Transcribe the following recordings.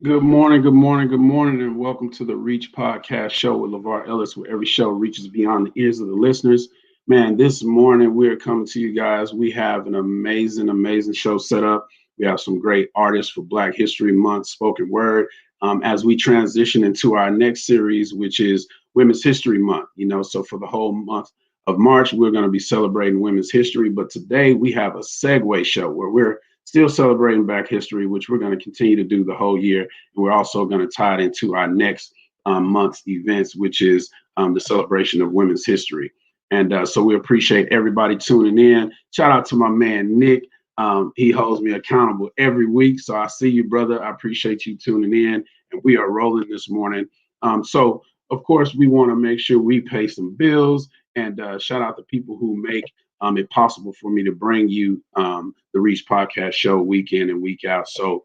Good morning, good morning, good morning, and welcome to the Reach Podcast Show with LeVar Ellis, where every show reaches beyond the ears of the listeners. Man, this morning we're coming to you guys. We have an amazing show set up. We have some great artists for Black History Month, spoken word, as we transition into our next series, which is Women's History Month. So for the whole month of March, we're going to be celebrating women's history. But today we have a segue show where we're still celebrating Black history, which we're going to continue to do the whole year. And we're also going to tie it into our next month's events, which is the celebration of women's history. And so we appreciate everybody tuning in. Shout out to my man, Nick. He holds me accountable every week. So I see you, brother. I appreciate you tuning in. And we are rolling this morning. So, of course, we want to make sure we pay some bills and shout out the people who make it possible for me to bring you the Reach Podcast Show week in and week out. So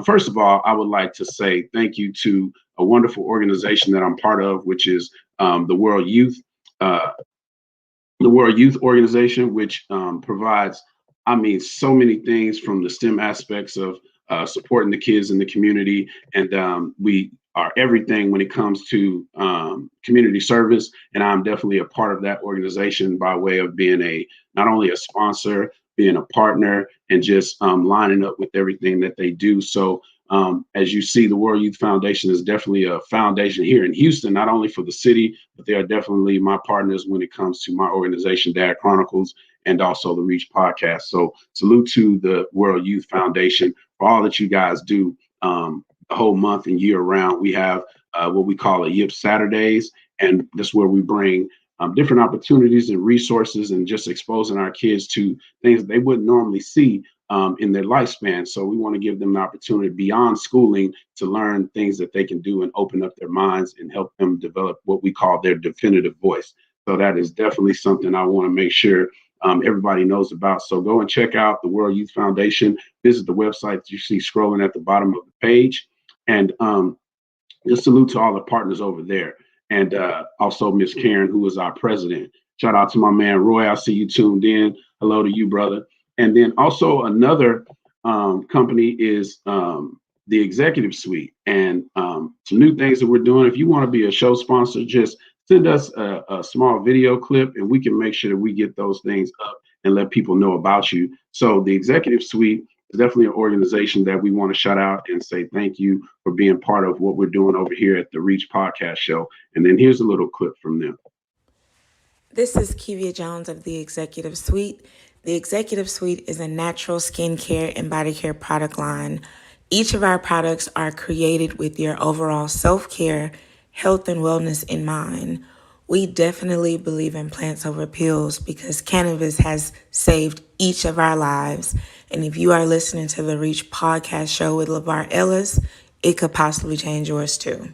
first of all, I would like to say thank you to a wonderful organization that I'm part of, which is the World Youth Organization, which provides, so many things from the STEM aspects of supporting the kids in the community. And we are everything when it comes to community service. And I'm definitely a part of that organization by way of being not only a sponsor, being a partner, and just lining up with everything that they do. So as you see, the World Youth Foundation is definitely a foundation here in Houston, not only for the city, but they are definitely my partners when it comes to my organization, Dad Chronicles, and also the Reach Podcast. So salute to the World Youth Foundation for all that you guys do the whole month and year round. We have what we call a YIP Saturdays, and that's where we bring different opportunities and resources and just exposing our kids to things they wouldn't normally see in their lifespan. So we want to give them the opportunity beyond schooling to learn things that they can do and open up their minds and help them develop what we call their definitive voice. So that is definitely something I want to make sure everybody knows about. So go and check out the World Youth Foundation. Visit the website that you see scrolling at the bottom of the page. And just salute to all the partners over there. And also Miss Karen, who is our president. Shout out to my man, Roy. I see you tuned in. Hello to you, brother. And then also another company is the Executive Suite. And some new things that we're doing. If you want to be a show sponsor, just send us a small video clip and we can make sure that we get those things up and let people know about you. So the Executive Suite is definitely an organization that we want to shout out and say thank you for being part of what we're doing over here at the Reach Podcast Show. And then here's a little clip from them. This is Kevia Jones of the Executive Suite. The Executive Suite is a natural skincare and body care product line. Each of our products are created with your overall self-care, health, and wellness in mind. We definitely believe in plants over pills because cannabis has saved each of our lives. And if you are listening to the Reach Podcast Show with LeVar Ellis, it could possibly change yours too.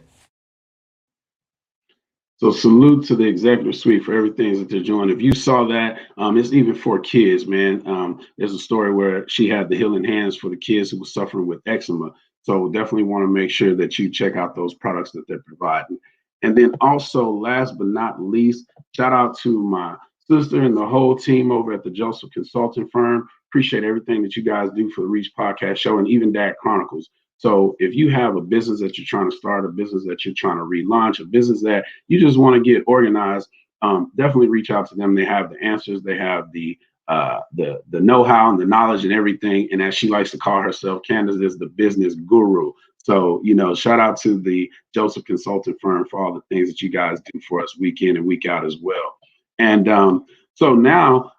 So salute to the Executive Suite for everything that they're doing. If you saw that, it's even for kids, man. There's a story where she had the healing hands for the kids who were suffering with eczema. So definitely want to make sure that you check out those products that they're providing. And then also, last but not least, shout out to my sister and the whole team over at the Joseph Consulting Firm. Appreciate everything that you guys do for the Reach Podcast Show and even Dad Chronicles. So if you have a business that you're trying to start, a business that you're trying to relaunch, a business that you just want to get organized, definitely reach out to them. They have the answers. They have the know-how and the knowledge and everything. And as she likes to call herself, Candace is the business guru. So, shout out to the Joseph Consulting Firm for all the things that you guys do for us week in and week out as well. And so now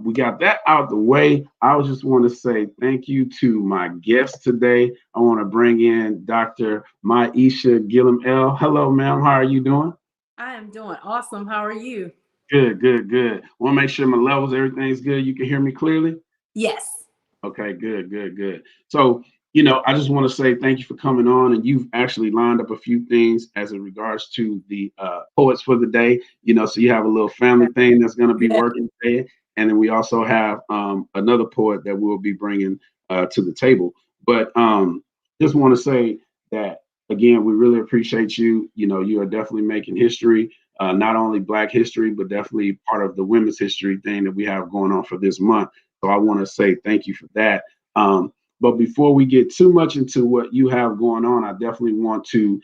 we got that out the way. I just want to say thank you to my guest today. I want to bring in Dr. Miasha Gilliam-El. Hello, ma'am. How are you doing? I am doing awesome. How are you? Good. Want to make sure my levels, everything's good. You can hear me clearly? Yes. Okay, good. So, I just want to say thank you for coming on, and you've actually lined up a few things as in regards to the poets for the day, so you have a little family thing that's going to be working today. And then we also have another poet that we'll be bringing to the table. But just want to say that, again, we really appreciate you. You are definitely making history, not only Black history, but definitely part of the women's history thing that we have going on for this month. So I want to say thank you for that. But before we get too much into what you have going on, I definitely want to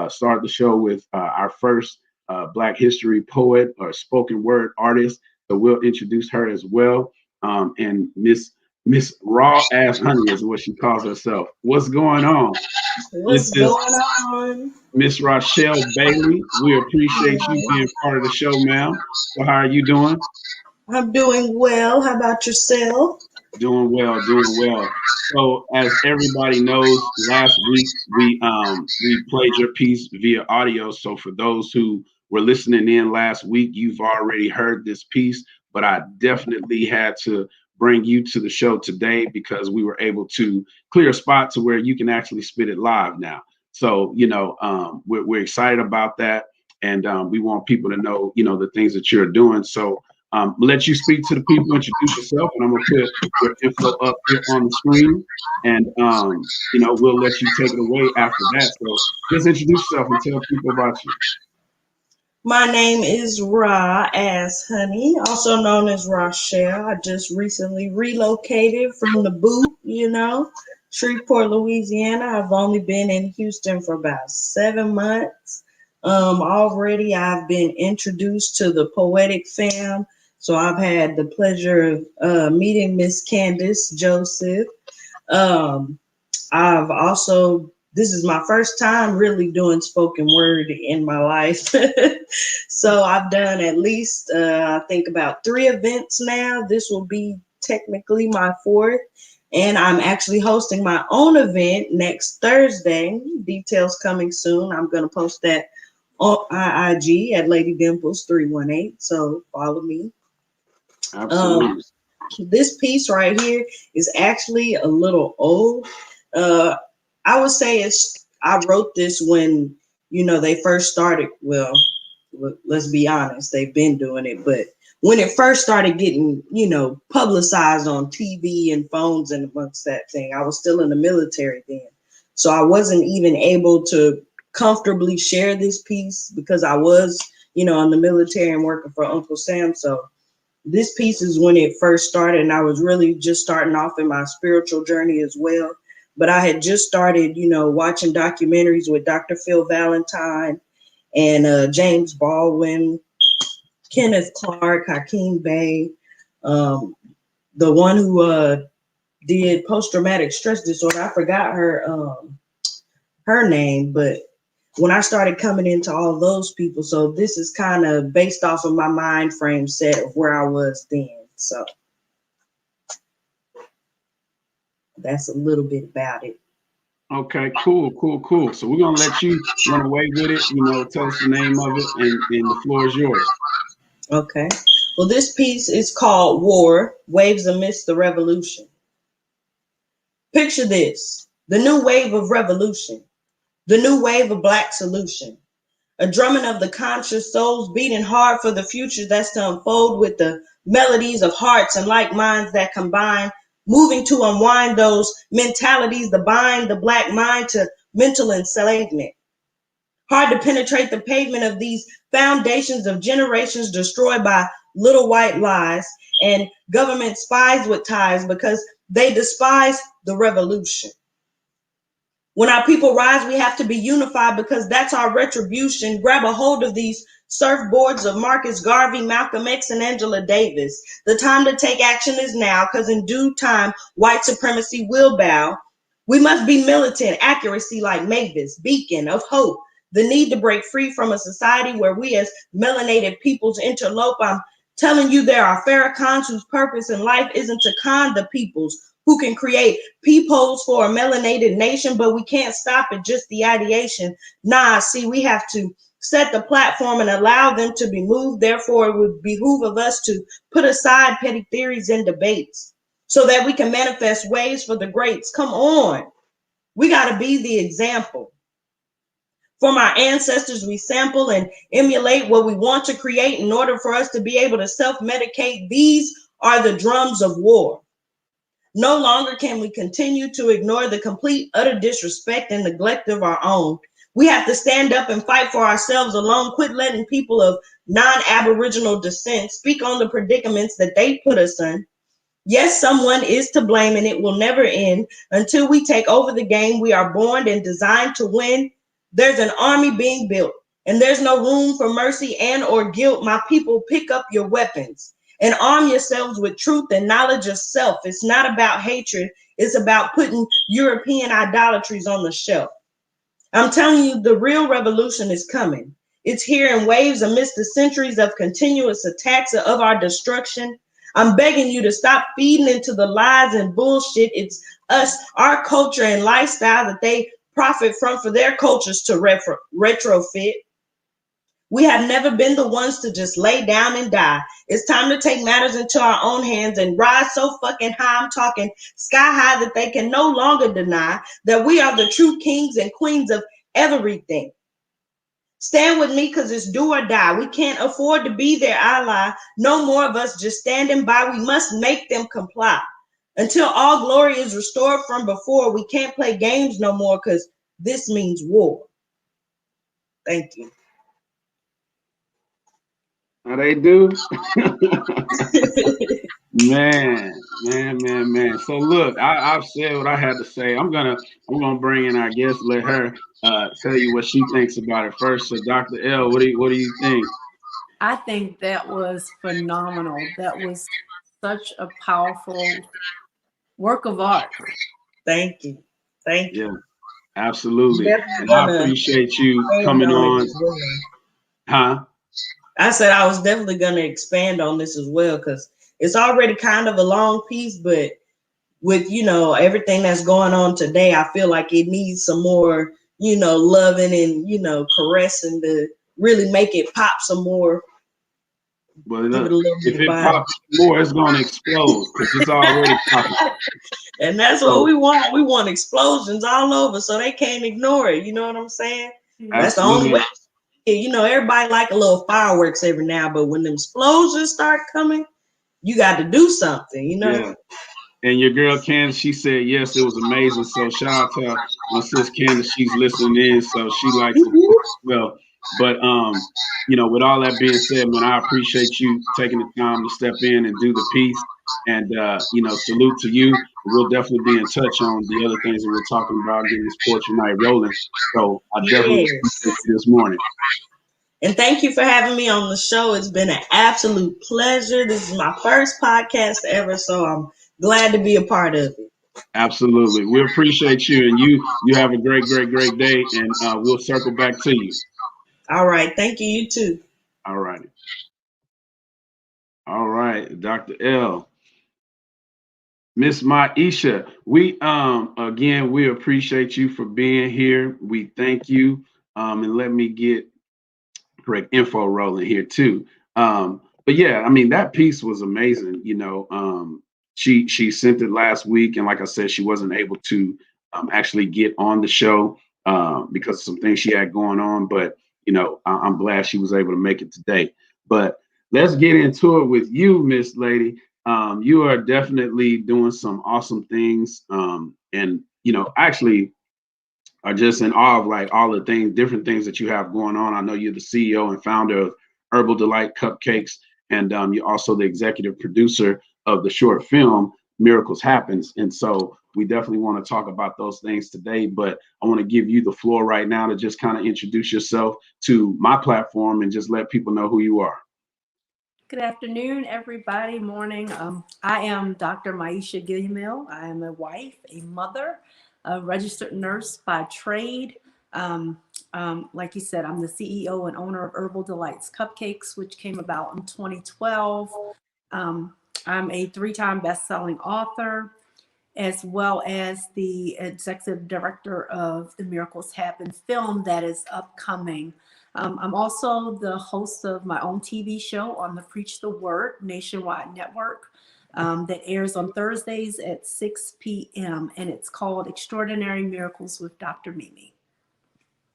start the show with our first Black history poet or spoken word artist. So we'll introduce her as well. And Miss Raw Ass Honey is what she calls herself. What's going on? What's This is going on? Miss Rochelle Bailey. We appreciate you being part of the show, ma'am. So how are you doing? I'm doing well. How about yourself? Doing well, doing well. So as everybody knows, last week we played your piece via audio. So for those who were listening in last week, you've already heard this piece, but I definitely had to bring you to the show today because we were able to clear a spot to where you can actually spit it live now. So, we're excited about that. And we want people to know, the things that you're doing. So let you speak to the people, introduce yourself, and I'm going to put your info up here on the screen. And, we'll let you take it away after that. So just introduce yourself and tell people about you. My name is Raw Ass Honey, also known as Rochelle. I just recently relocated from the boot, Shreveport, Louisiana. I've only been in Houston for about 7 months. Already I've been introduced to the poetic fam. So I've had the pleasure of meeting Miss Candace Joseph. This is my first time really doing spoken word in my life. So I've done at least, I think about 3 events now. This will be technically my 4th. And I'm actually hosting my own event next Thursday. Details coming soon. I'm going to post that on IG at Lady Dimples 318. So follow me. Absolutely. This piece right here is actually a little old. I would say I wrote this when, they first started. Well, let's be honest, they've been doing it. But when it first started getting, publicized on TV and phones and amongst that thing, I was still in the military then. So I wasn't even able to comfortably share this piece because I was, in the military and working for Uncle Sam. So this piece is when it first started, and I was really just starting off in my spiritual journey as well. But I had just started, watching documentaries with Dr. Phil Valentine and James Baldwin, Kenneth Clark, Hakeem Bey, the one who did post-traumatic stress disorder. I forgot her name, but when I started coming into all those people, so this is kind of based off of my mind frame set of where I was then. So that's a little bit about it. Okay, cool. So we're going to let you run away with it. Tell us the name of it, and the floor is yours. Okay. Well, this piece is called War, Waves Amidst the Revolution. Picture this, the new wave of revolution, the new wave of Black solution, a drumming of the conscious souls beating hard for the future that's to unfold with the melodies of hearts and like minds that combine, moving to unwind those mentalities, the bind the Black mind to mental enslavement. Hard to penetrate the pavement of these foundations of generations destroyed by little white lies and government spies with ties because they despise the revolution. When our people rise, we have to be unified because that's our retribution. Grab a hold of these surfboards of Marcus Garvey, Malcolm X, and Angela Davis. The time to take action is now because in due time, white supremacy will bow. We must be militant, accuracy like Mavis, beacon of hope. The need to break free from a society where we as melanated peoples interlope. I'm telling you, there are Farrakhan's whose purpose in life isn't to con the peoples, who can create peepholes for a melanated nation, but we can't stop at just the ideation. Nah, see, we have to set the platform and allow them to be moved. Therefore, it would behoove of us to put aside petty theories and debates so that we can manifest ways for the greats. Come on. We got to be the example. From our ancestors, we sample and emulate what we want to create in order for us to be able to self-medicate. These are the drums of war. No longer can we continue to ignore the complete, utter disrespect and neglect of our own. We have to stand up and fight for ourselves alone. Quit letting people of non-Aboriginal descent speak on the predicaments that they put us in. Yes, someone is to blame and it will never end. Until we take over the game we are born and designed to win, there's an army being built and there's no room for mercy and or guilt. My people, pick up your weapons and arm yourselves with truth and knowledge of self. It's not about hatred. It's about putting European idolatries on the shelf. I'm telling you, the real revolution is coming. It's here in waves amidst the centuries of continuous attacks of our destruction. I'm begging you to stop feeding into the lies and bullshit. It's us, our culture and lifestyle that they profit from for their cultures to retrofit. We have never been the ones to just lay down and die. It's time to take matters into our own hands and rise so fucking high, I'm talking sky high, that they can no longer deny that we are the true kings and queens of everything. Stand with me because it's do or die. We can't afford to be their ally. No more of us just standing by. We must make them comply. Until all glory is restored from before, we can't play games no more because this means war. Thank you. How they do? Man. So look, I've said what I had to say. I'm gonna bring in our guest, let her tell you what she thinks about it first. So Dr. L, what do you think? I think that was phenomenal. That was such a powerful work of art. Thank you. Thank you. Yeah, absolutely. Definitely And I gonna appreciate you expand coming on it on. as well. Huh? I said I was definitely gonna expand on this as well because it's already kind of a long piece, but with everything that's going on today, I feel like it needs some more loving and caressing to really make it pop some more. But Give it look, a little if more it body. pops more, it's gonna explode because it's already popping. And that's what we want. We want explosions all over so they can't ignore it. You know what I'm saying? That's the only Absolutely. way. Everybody like a little fireworks every now, but when the explosions start coming, you got to do something, Yeah. And your girl Candace, she said yes, it was amazing. So shout out to my sis Candace, she's listening in, so she likes it as well. But with all that being said, man, I appreciate you taking the time to step in and do the piece. And salute to you. We'll definitely be in touch on the other things that we're talking about, getting this poetry night rolling. So I definitely appreciate you this morning. And thank you for having me on the show. It's been an absolute pleasure. This is my first podcast ever, so I'm glad to be a part of it. Absolutely. We appreciate you, and you have a great day, and we'll circle back to you. All right. Thank you. You too. All righty. All right, Dr. L. Miss Miasha, we again we appreciate you for being here. We thank you. And let me get correct info rolling here too. But yeah, I mean that piece was amazing. She sent it last week, and like I said, she wasn't able to actually get on the show because of some things she had going on. But I'm glad she was able to make it today. But let's get into it with you, Miss Lady. You are definitely doing some awesome things, and actually are just in awe of like all the things, different things that you have going on. I know you're the CEO and founder of Herbal Delight Cupcakes, and you're also the executive producer of the short film Miracles Happens. And so we definitely want to talk about those things today, but I want to give you the floor right now to just kind of introduce yourself to my platform and just let people know who you are. Good afternoon, everybody. Morning. I am Dr. Miasha Gilliam-El. I am a wife, a mother, a registered nurse by trade. Like you said, I'm the CEO and owner of Herbal Delights Cupcakes, which came about in 2012. I'm a 3-time best-selling author, as well as the executive director of the Miracles Happen film that is upcoming. I'm also the host of my own TV show on the Preach the Word nationwide network that airs on Thursdays at 6 p.m. and it's called Extraordinary Miracles with Dr. Mimi.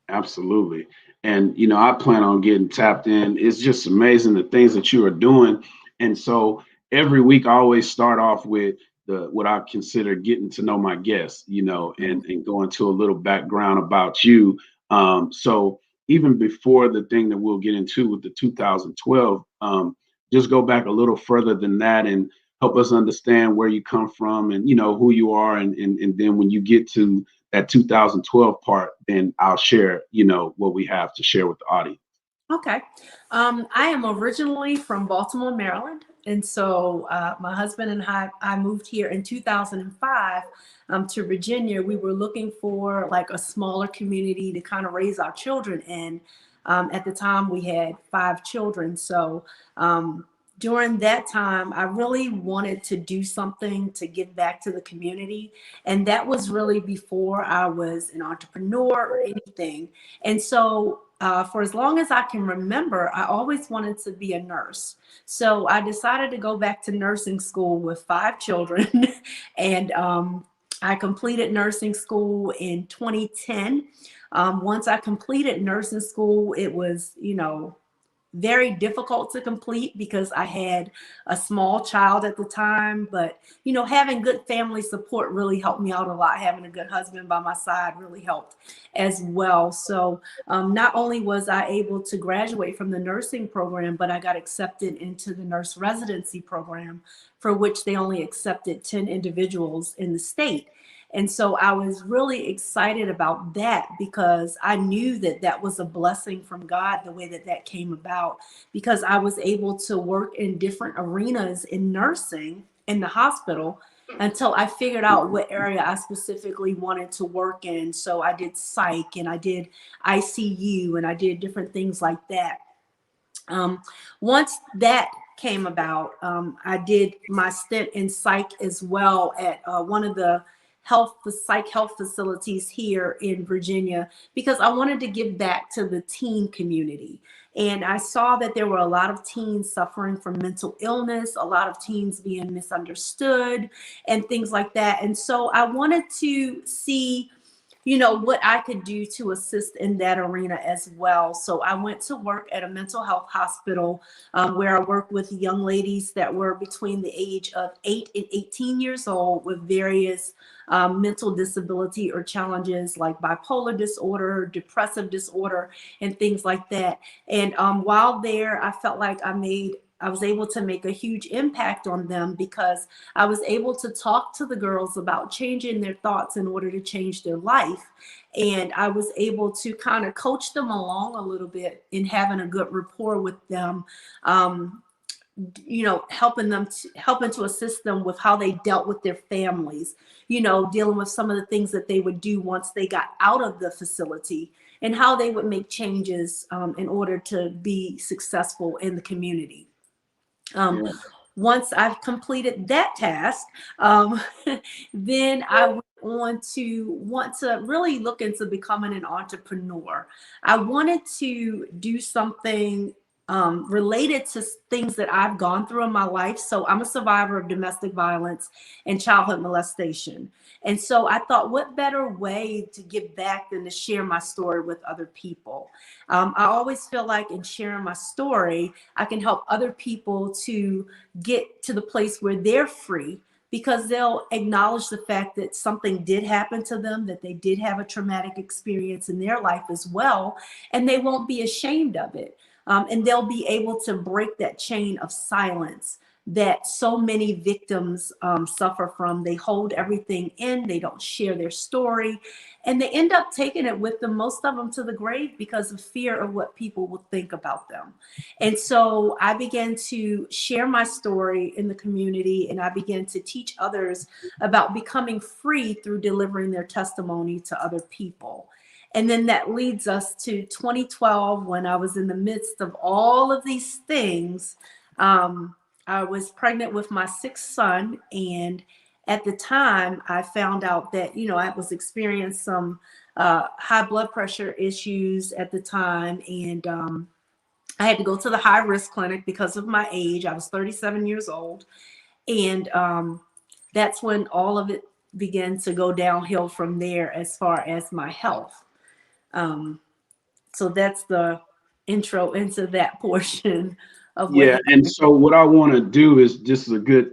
Absolutely. And, I plan on getting tapped in. It's just amazing the things that you are doing. And so every week I always start off with what I consider getting to know my guests, and going to a little background about you. So even before the thing that we'll get into with the 2012, just go back a little further than that and help us understand where you come from and, who you are. And then when you get to that 2012 part, then I'll share, what we have to share with the audience. Okay. I am originally from Baltimore, Maryland. And so my husband and I moved here in 2005 to Virginia. We were looking for like a smaller community to kind of raise our children in. At the time, we had 5 children. So during that time, I really wanted to do something to give back to the community. And that was really before I was an entrepreneur or anything. And so for as long as I can remember, I always wanted to be a nurse. So I decided to go back to nursing school with 5 children. And I completed nursing school in 2010. Once I completed nursing school, it was, very difficult to complete because I had a small child at the time, but having good family support really helped me out a lot. Having a good husband by my side really helped as well. So not only was I able to graduate from the nursing program, but I got accepted into the nurse residency program, for which they only accepted 10 individuals in the state. And so I was really excited about that because I knew that that was a blessing from God, the way that that came about, because I was able to work in different arenas in nursing in the hospital until I figured out what area I specifically wanted to work in. So I did psych and I did ICU and I did different things like that. Once that came about, I did my stint in psych as well at one of the psych health facilities here in Virginia, because I wanted to give back to the teen community. And I saw that there were a lot of teens suffering from mental illness, a lot of teens being misunderstood and things like that. And so I wanted to see what I could do to assist in that arena as well. So I went to work at a mental health hospital where I worked with young ladies that were between the age of 8 and 18 years old with various mental disability or challenges like bipolar disorder, depressive disorder, and things like that. And while there, I felt like I was able to make a huge impact on them because I was able to talk to the girls about changing their thoughts in order to change their life. And I was able to kind of coach them along a little bit in having a good rapport with them, helping to assist them with how they dealt with their families, dealing with some of the things that they would do once they got out of the facility and how they would make changes in order to be successful in the community. Once I've completed that task, then I went on to want to really look into becoming an entrepreneur. I wanted to do something related to things that I've gone through in my life. So I'm a survivor of domestic violence and childhood molestation. And so I thought, what better way to give back than to share my story with other people? I always feel like in sharing my story, I can help other people to get to the place where they're free, because they'll acknowledge the fact that something did happen to them, that they did have a traumatic experience in their life as well, and they won't be ashamed of it. And they'll be able to break that chain of silence that so many victims suffer from. They hold everything in, they don't share their story, and they end up taking it with them, most of them to the grave, because of fear of what people will think about them. And so I began to share my story in the community, and I began to teach others about becoming free through delivering their testimony to other people. And then that leads us to 2012, when I was in the midst of all of these things. I was pregnant with my 6th son. And at the time, I found out that, I was experiencing some high blood pressure issues at the time. And I had to go to the high risk clinic because of my age. I was 37 years old. And that's when all of it began to go downhill from there as far as my health. So that's the intro into that portion of what happened. And so what I want to do is, this is a good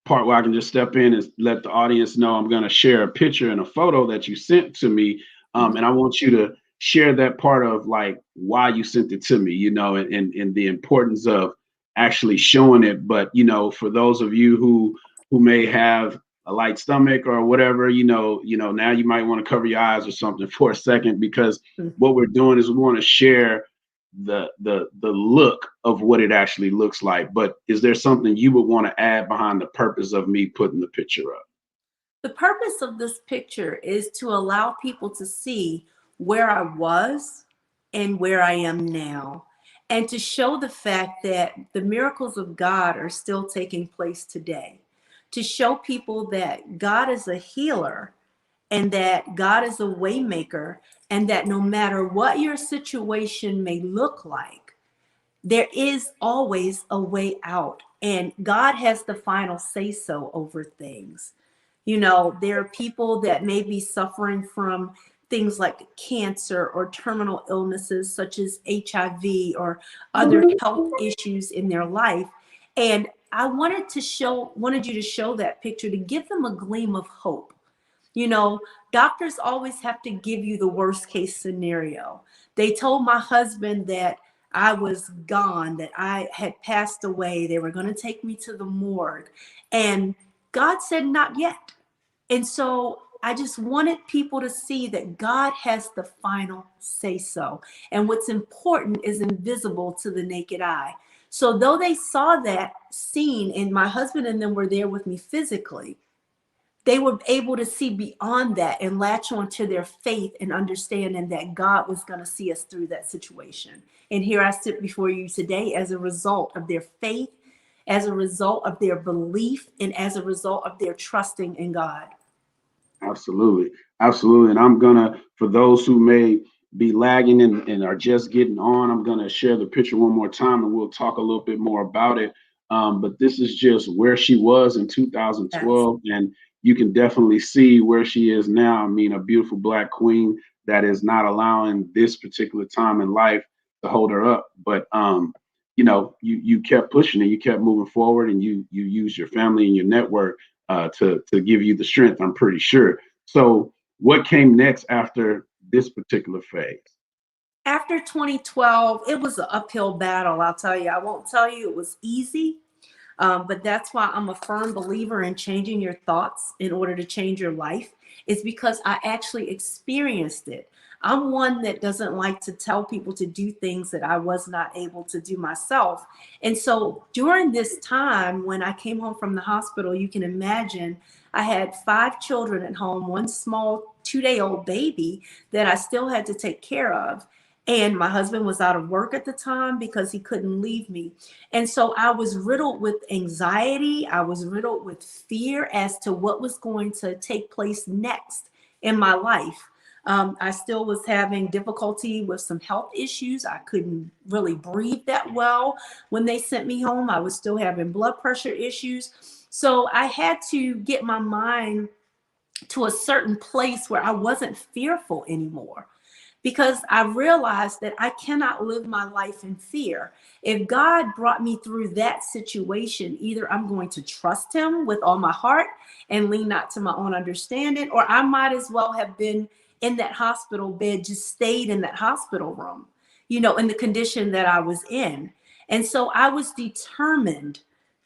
part where I can just step in and let the audience know I'm going to share a picture and a photo that you sent to me. And I want you to share that part of like why you sent it to me, and the importance of actually showing it. But, you know, for those of you who may have a light stomach or whatever, you know, now you might want to cover your eyes or something for a second, because what we're doing is we want to share the look of what it actually looks like. But is there something you would want to add behind the purpose of me putting the picture up? The purpose of this picture is to allow people to see where I was and where I am now, and to show the fact that the miracles of God are still taking place today, to show people that God is a healer and that God is a way maker, and that no matter what your situation may look like, there is always a way out, and God has the final say so over things. You know, there are people that may be suffering from things like cancer or terminal illnesses such as HIV or other health issues in their life. And I wanted you to show that picture to give them a gleam of hope. You know, doctors always have to give you the worst case scenario. They told my husband that I was gone, that I had passed away. They were going to take me to the morgue. And God said, not yet. And so I just wanted people to see that God has the final say so. And what's important is invisible to the naked eye. So though they saw that scene and my husband and them were there with me physically, they were able to see beyond that and latch on to their faith and understanding that God was going to see us through that situation. And here I sit before you today as a result of their faith, as a result of their belief, and as a result of their trusting in God. Absolutely. Absolutely. And I'm gonna, for those who may be lagging and are just getting on, I'm gonna share the picture one more time and we'll talk a little bit more about it. But this is just where she was in 2012, and you can definitely see where she is now. I mean, a beautiful Black queen that is not allowing this particular time in life to hold her up. But you know, you kept pushing and you kept moving forward, and you used your family and your network to give you the strength, I'm pretty sure. So what came next after this particular phase? After 2012, it was an uphill battle, I'll tell you. I won't tell you it was easy, but that's why I'm a firm believer in changing your thoughts in order to change your life. It's because I actually experienced it. I'm one that doesn't like to tell people to do things that I was not able to do myself. And so during this time, when I came home from the hospital, you can imagine I had 5 children at home, one small 2-day-old baby that I still had to take care of. And my husband was out of work at the time because he couldn't leave me. And so I was riddled with anxiety. I was riddled with fear as to what was going to take place next in my life. I still was having difficulty with some health issues. I couldn't really breathe that well. When they sent me home, I was still having blood pressure issues. So I had to get my mind to a certain place where I wasn't fearful anymore, because I realized that I cannot live my life in fear. If God brought me through that situation, either I'm going to trust him with all my heart and lean not to my own understanding, or I might as well have been in that hospital bed, just stayed in that hospital room, you know, in the condition that I was in. And so I was determined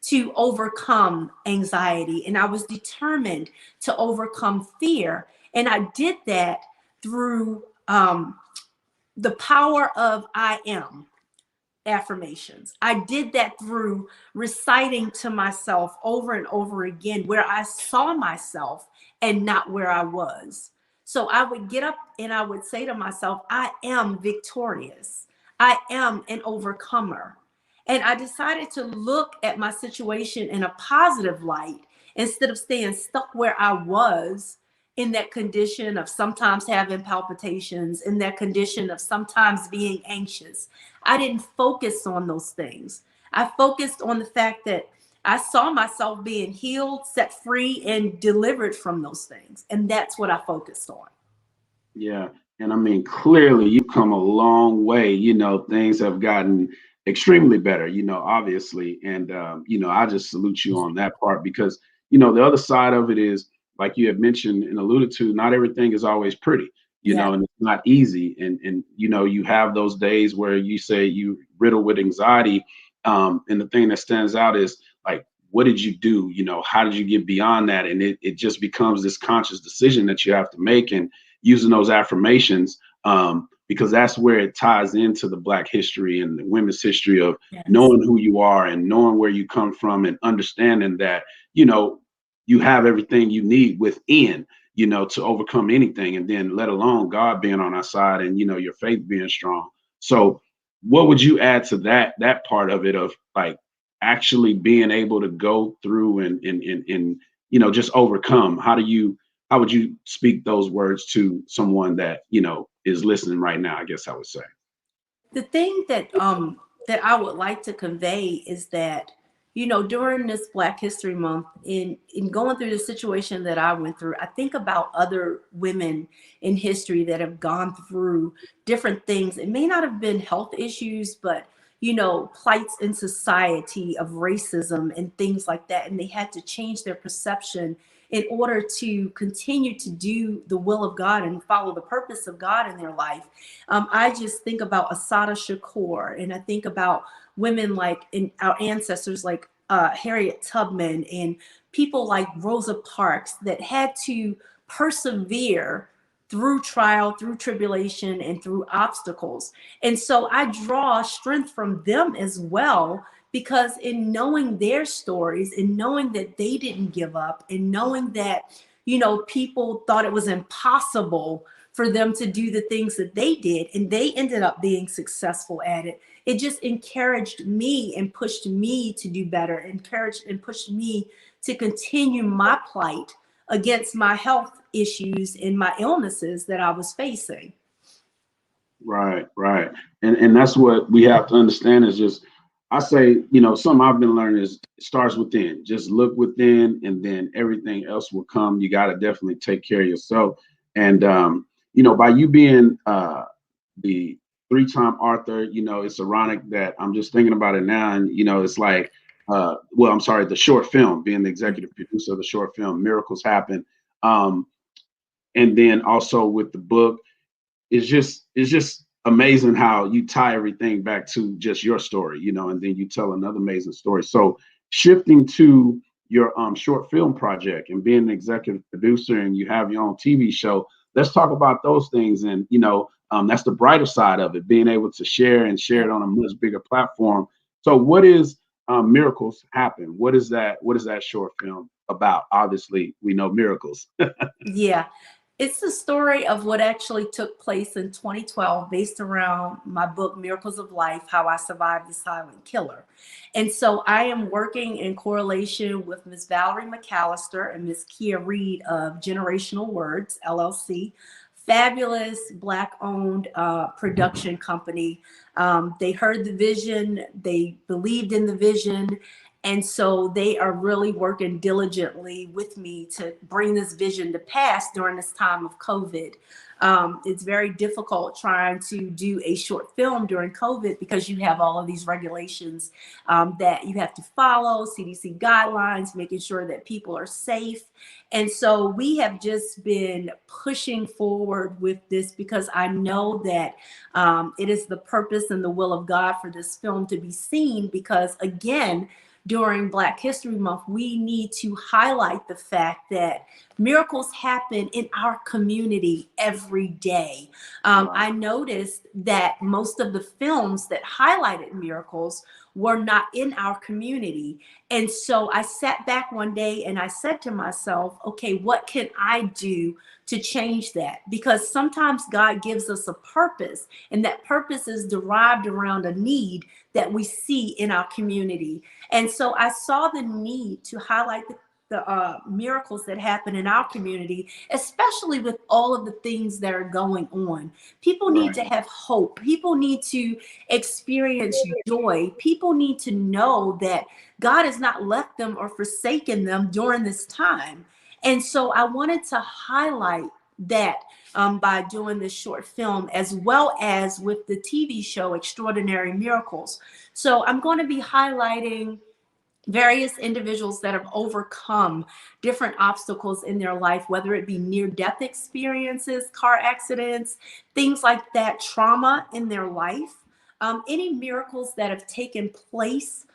to overcome anxiety, and I was determined to overcome fear. And I did that through the power of I am affirmations. I did that through reciting to myself over and over again where I saw myself and not where I was. So I would get up and I would say to myself, I am victorious. I am an overcomer. And I decided to look at my situation in a positive light instead of staying stuck where I was, in that condition of sometimes having palpitations, in that condition of sometimes being anxious. I didn't focus on those things. I focused on the fact that I saw myself being healed, set free, and delivered from those things. And that's what I focused on. Yeah. And I mean, clearly you've come a long way. You know, things have gotten extremely better, you know, obviously. And, you know, I just salute you on that part, because, you know, the other side of it is, like you had mentioned and alluded to, not everything is always pretty, you know, and it's not easy. And, you know, you have those days where you say you riddle with anxiety. And the thing that stands out is like, what did you do? You know, how did you get beyond that? And it just becomes this conscious decision that you have to make, and using those affirmations, because that's where it ties into the Black history and the women's history of knowing who you are and knowing where you come from and understanding that, you know, you have everything you need within, you know, to overcome anything. And then let alone God being on our side and, you know, your faith being strong. So what would you add to that part of it, of like actually being able to go through and you know, just overcome? How would you speak those words to someone that, you know, is listening right now, I guess I would say? The thing that that I would like to convey is that, you know, during this Black History Month, in going through the situation that I went through, I think about other women in history that have gone through different things. It may not have been health issues, but, you know, plights in society of racism and things like that. And they had to change their perception in order to continue to do the will of God and follow the purpose of God in their life. I just think about Assata Shakur, and I think about women like in our ancestors, like Harriet Tubman, and people like Rosa Parks, that had to persevere through trial, through tribulation, and through obstacles. And so I draw strength from them as well, because in knowing their stories, in knowing that they didn't give up, and knowing that, you know, people thought it was impossible for them to do the things that they did, and they ended up being successful at it. It just encouraged me and pushed me to do better, encouraged and pushed me to continue my plight against my health issues and my illnesses that I was facing. Right, right. And that's what we have to understand is just, I say, you know, something I've been learning is it starts within. Just look within and then everything else will come. You got to definitely take care of yourself. And, you know, by you being the 3-time author, you know, it's ironic that I'm just thinking about it now. And, you know, it's like, well, I'm sorry, the short film, being the executive producer of the short film, Miracles Happen. And then also with the book, it's just amazing how you tie everything back to just your story, you know, and then you tell another amazing story. So shifting to your short film project and being an executive producer, and you have your own TV show, let's talk about those things. And, you know, that's the brighter side of it, being able to share it on a much bigger platform. So what is Miracles Happen? What is that short film about? Obviously, we know miracles. Yeah. It's the story of what actually took place in 2012, based around my book, Miracles of Life, How I Survived the Silent Killer. And so I am working in correlation with Ms. Valerie McAllister and Ms. Kia Reed of Generational Words, LLC, fabulous Black-owned production company. They heard the vision, they believed in the vision, and so they are really working diligently with me to bring this vision to pass during this time of COVID. It's very difficult trying to do a short film during COVID, because you have all of these regulations that you have to follow, CDC guidelines, making sure that people are safe. And so we have just been pushing forward with this, because I know that it is the purpose and the will of God for this film to be seen, because again, during Black History Month, we need to highlight the fact that miracles happen in our community every day. I noticed that most of the films that highlighted miracles were not in our community. And so I sat back one day and I said to myself, okay, what can I do to change that? Because sometimes God gives us a purpose, and that purpose is derived around a need that we see in our community. And so I saw the need to highlight the miracles that happen in our community, especially with all of the things that are going on. People need to have hope. People need to experience joy. People need to know that God has not left them or forsaken them during this time. And so I wanted to highlight that by doing this short film, as well as with the TV show Extraordinary Miracles. So I'm going to be highlighting various individuals that have overcome different obstacles in their life, whether it be near-death experiences, car accidents, things like that, trauma in their life. any miracles that have taken place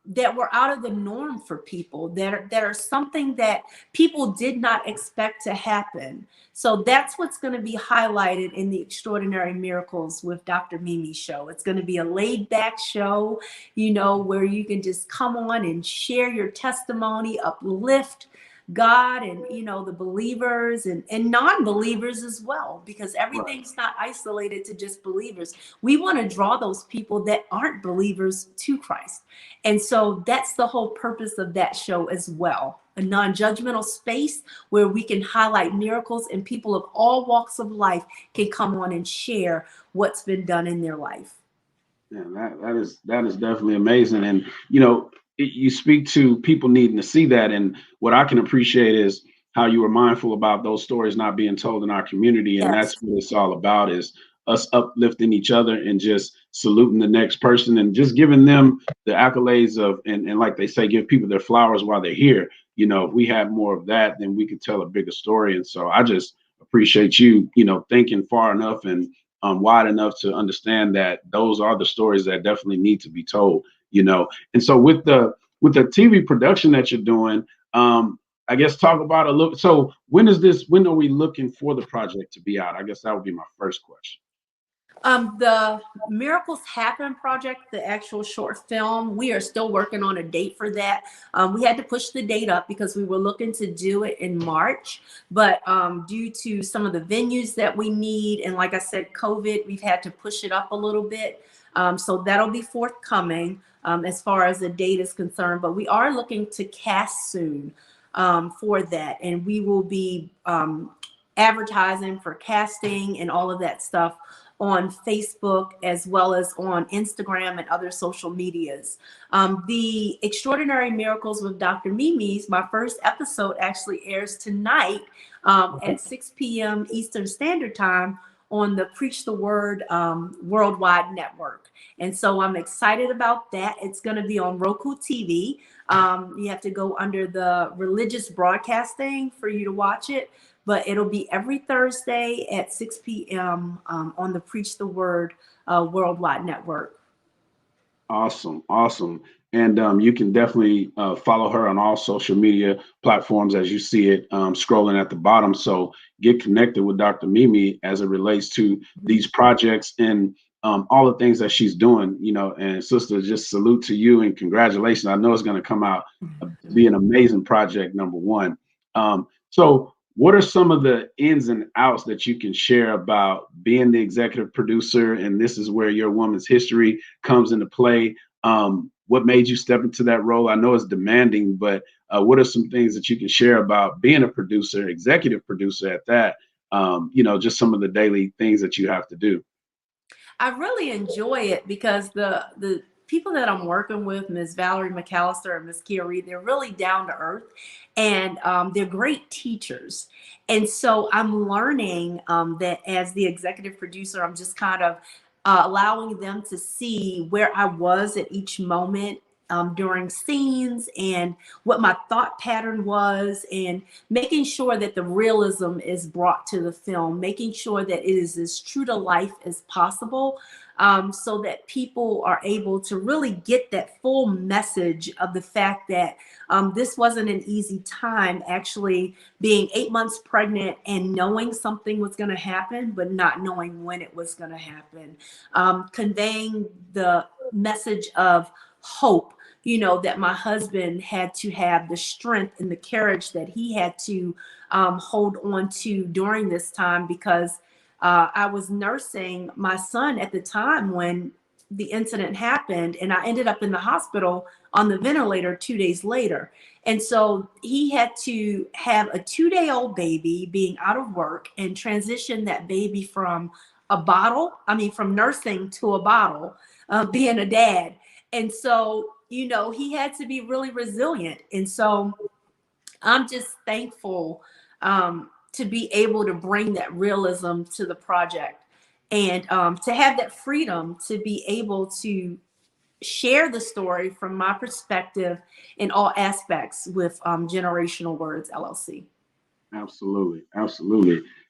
that were out of the norm for people, that are something that people did not expect to happen. So that's what's going to be highlighted in the Extraordinary Miracles with Dr. Mimi show. It's going to be a laid back show, you know, where you can just come on and share your testimony, uplift God and, you know, the believers and non-believers as well, because everything's not isolated to just believers. We want to draw those people that aren't believers to Christ. And so that's the whole purpose of that show as well. A non-judgmental space where we can highlight miracles and people of all walks of life can come on and share what's been done in their life. Yeah, that is definitely amazing. And, you know, you speak to people needing to see that. And what I can appreciate is how you were mindful about those stories not being told in our community. And that's what it's all about, is us uplifting each other and just saluting the next person and just giving them the accolades of, and like they say, give people their flowers while they're here. You know, if we had more of that, then we could tell a bigger story. And so I just appreciate you, you know, thinking far enough and wide enough to understand that those are the stories that definitely need to be told, you know. And so with the TV production that you're doing, I guess talk about a little. So when are we looking for the project to be out? I guess that would be my first question. The Miracles Happen project, the actual short film, we are still working on a date for that. We had to push the date up because we were looking to do it in March, but due to some of the venues that we need, and like I said, COVID, we've had to push it up a little bit. So that'll be forthcoming as far as the date is concerned, but we are looking to cast soon for that. And we will be advertising for casting and all of that stuff on Facebook as well as on Instagram and other social medias. The Extraordinary Miracles with Dr. Mimi's, my first episode actually airs tonight at 6 p.m. Eastern Standard Time on the Preach the Word Worldwide Network. And so I'm excited about that. It's going to be on Roku TV. You have to go under the religious broadcasting for you to watch it. But it'll be every Thursday at 6 p.m. On the Preach the Word Worldwide Network. Awesome. And you can definitely follow her on all social media platforms as you see it scrolling at the bottom. So get connected with Dr. Mimi as it relates to these projects and all the things that she's doing, you know. And sister, just salute to you and congratulations. I know it's going to come out be an amazing project, number one. So what are some of the ins and outs that you can share about being the executive producer? And this is where your woman's history comes into play. What made you step into that role? I know it's demanding, but what are some things that you can share about being a producer, executive producer at that? You know, just some of the daily things that you have to do. I really enjoy it because the people that I'm working with, Ms. Valerie McAllister and Ms. Kia Reed, they're really down to earth and they're great teachers. And so I'm learning that as the executive producer, I'm just kind of allowing them to see where I was at each moment during scenes and what my thought pattern was, and making sure that the realism is brought to the film, making sure that it is as true to life as possible, so that people are able to really get that full message of the fact that this wasn't an easy time, actually being 8 months pregnant and knowing something was going to happen, but not knowing when it was going to happen. Conveying the message of hope, you know, that my husband had to have the strength and the courage that he had to hold on to during this time, because I was nursing my son at the time when the incident happened, and I ended up in the hospital on the ventilator 2 days later. And so he had to have a 2-day-old baby being out of work and transition that baby from from nursing to a bottle, being a dad. And so, you know, he had to be really resilient. And so I'm just thankful to be able to bring that realism to the project, and to have that freedom to be able to share the story from my perspective in all aspects with Generational Words LLC. Absolutely.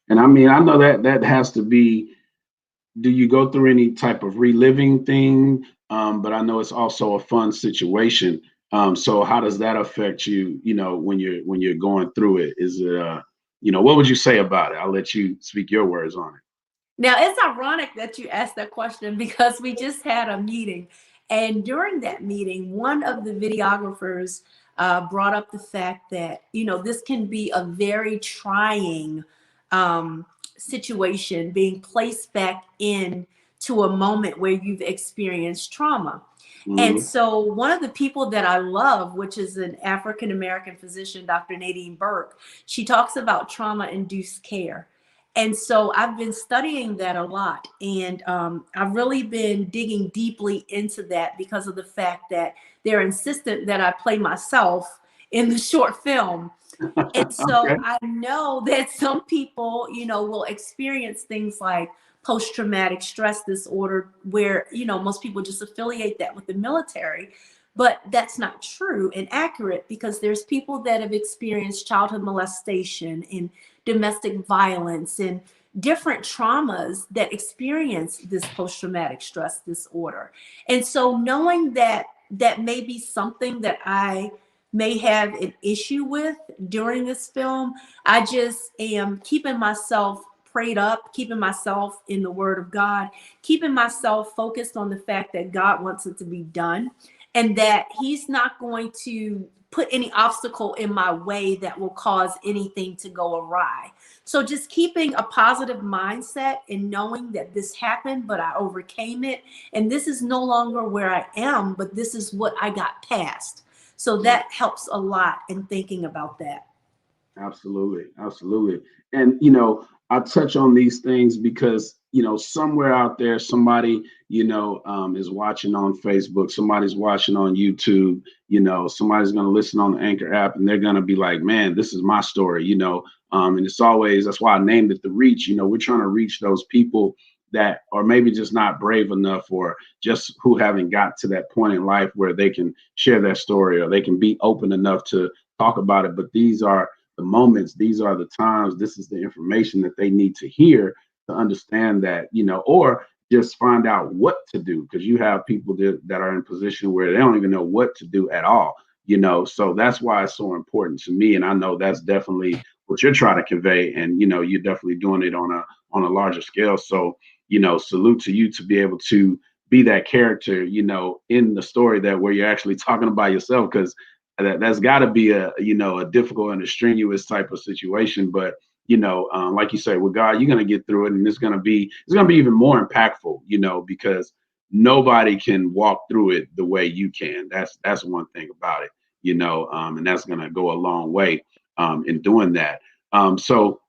And I mean, I know that has to be do you go through any type of reliving thing? But I know it's also a fun situation. So how does that affect you, when you're going through it? Is it what would you say about it? I'll let you speak your words on it. Now, it's ironic that you asked that question because we just had a meeting. And during that meeting, one of the videographers brought up the fact that, this can be a very trying situation, being placed back in to a moment where you've experienced trauma. And Mm-hmm. so one of the people that I love, which is an African-American physician, Dr. Nadine Burke, she talks about trauma-induced care. And so I've been studying that a lot. And I've really been digging deeply into that because of the fact that they're insistent that I play myself in the short film. And Okay. so I know that some people, will experience things like post-traumatic stress disorder where, most people just affiliate that with the military. But that's not true and accurate because there's people that have experienced childhood molestation and domestic violence and different traumas that experience this post-traumatic stress disorder. And so knowing that that may be something that I may have an issue with during this film, I just am keeping myself prayed up, keeping myself in the word of God, keeping myself focused on the fact that God wants it to be done and that he's not going to put any obstacle in my way that will cause anything to go awry. So just keeping a positive mindset and knowing that this happened, but I overcame it. And this is no longer where I am, but this is what I got past. So that helps a lot in thinking about that. Absolutely, absolutely. And I touch on these things because somewhere out there, somebody is watching on Facebook, somebody's watching on YouTube, somebody's going to listen on the Anchor app, and they're going to be like, "Man, this is my story," And it's always, that's why I named it The Reach. We're trying to reach those people that are maybe just not brave enough, or just who haven't got to that point in life where they can share their story, or they can be open enough to talk about it. But these are the moments, these are the times, this is the information that they need to hear to understand that, or just find out what to do, because you have people that are in position where they don't even know what to do at all. So that's why it's so important to me, and I know that's definitely what you're trying to convey, and you're definitely doing it on a larger scale. So salute to you to be able to be that character in the story, that where you're actually talking about yourself, because that's got to be a difficult and a strenuous type of situation. But like you say, with God, you're going to get through it, and it's going to be even more impactful, because nobody can walk through it the way you can. That's one thing about it, and that's going to go a long way in doing that. So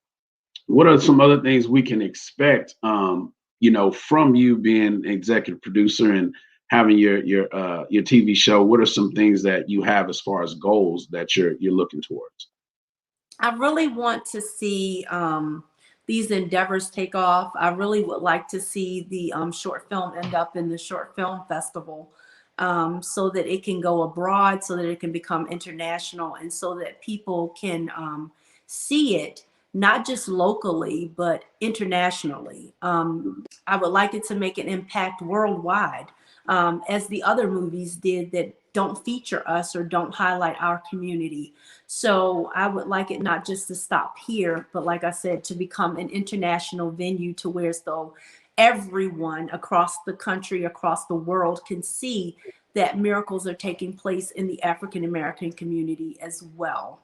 what are some other things we can expect, from you being executive producer and having your TV show? What are some things that you have as far as goals that you're looking towards? I really want to see these endeavors take off. I really would like to see the short film end up in the short film festival, so that it can go abroad, so that it can become international, and so that people can see it not just locally, but internationally. I would like it to make an impact worldwide, as the other movies did that don't feature us or don't highlight our community. So I would like it not just to stop here, but like I said, to become an international venue, to where as though everyone across the country, across the world can see that miracles are taking place in the African American community as well.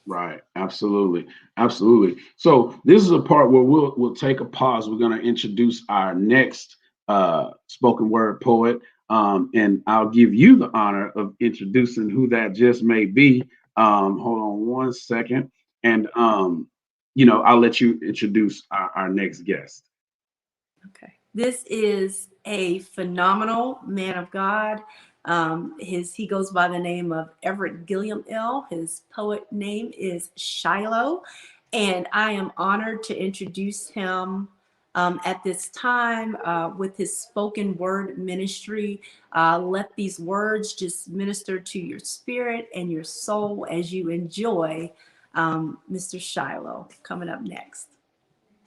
Right. Absolutely. Absolutely. So this is a part where we'll take a pause. We're going to introduce our next spoken word poet. And I'll give you the honor of introducing who that just may be. Hold on one second. And I'll let you introduce our next guest. Okay. This is a phenomenal man of God. He goes by the name of Everett Gilliam-El. His poet name is Shiloh, and I am honored to introduce him at this time with his spoken word ministry. Let these words just minister to your spirit and your soul as you enjoy Mr. Shiloh coming up next.